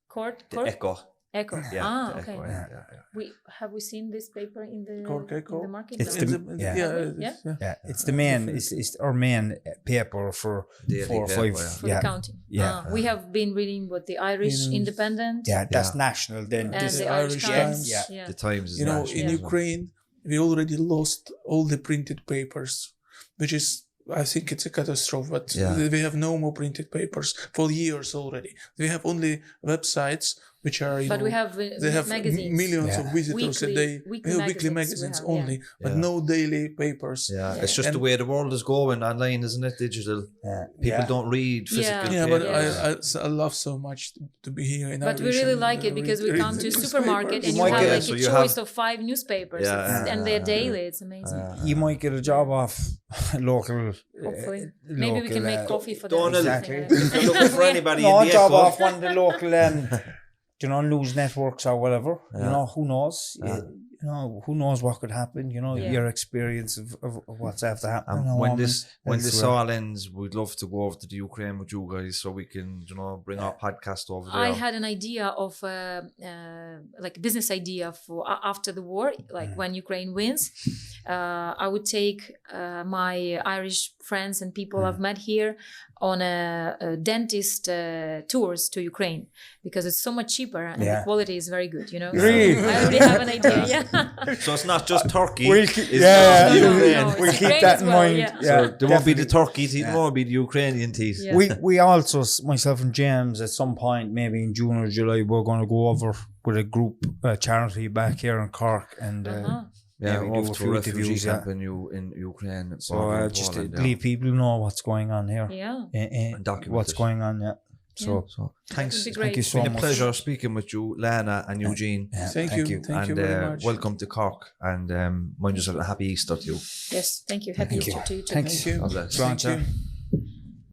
Court? The Echo. Echo. Yeah, the Okay. Echo, yeah. Have we seen this paper in the Cork Echo? in the market? It's No. the- yeah. Yeah, it's the main, it's our main paper for Daily 4 or paper, 5. yeah. For the county. Yeah. We have been reading what the Irish Independent Yeah, that's national then. and This, the Irish Irish Times. Times. Yeah. Yeah. The Times is You know, national in as well. Ukraine, we already lost all the printed papers, which is, I think it's a catastrophe, but Yeah. we have no more printed papers for years already. We have only websites which are, But we have they have magazines. millions of visitors a day. Weekly We have weekly magazines magazines we have, only, but Yeah. no daily papers. Yeah, it's just the way the world is going online, isn't it? Digital. People don't read physical Yeah, but papers. I love so much to be here in But we Irish really and, like it because we read come to a newspapers. supermarket and You you might have get like it, so a you choice have- of 5 newspapers. Yeah. And they're daily. It's amazing. You might get a job off local. Hopefully. Maybe we can make coffee for them. Donald, Exactly. if you're looking for anybody No, in the job Echo, off one of the local, you know, news networks or whatever. You Yeah. know, who knows? You know, who knows what could happen? You know, Yeah. your experience of what's after happening. and at when home this and this elsewhere. all ends, we'd love to go over to the Ukraine with you guys so we can, bring our podcast over there. I had an idea of like a business idea for after the war, like when Ukraine wins. I would take my Irish friends and people I've met here on a dentist tours to Ukraine because it's so much cheaper and the quality is very good. Really? So I already have an idea. Yeah. So it's not just Turkey. We'll keep- it's yeah, the yeah. Ukraine. No, We'll it's keep Ukraine that as in well, mind. yeah. So there won't be the definitely. Turkey teeth, there won't be the Ukrainian teeth. Yeah. We also, myself and James, at some point, maybe in June or July, we're going to go over with a group charity back here in Cork and Yeah, maybe do over a to few a refugee interviews. camp in Ukraine. So border of just to Poland, yeah. let people know what's going on here. Yeah. And document What's it. going on, yeah. So Thanks. would be It's great. thank you so been a much. pleasure speaking with you, Lana and Eugene. Yeah, Thank you. Thank you and very much. welcome to Cork. And mind yourself a happy Easter to you. Yes. Thank you. Happy Thank you. Easter to you too. Thanks. Thank you. God bless. Go on, Thank you. sir.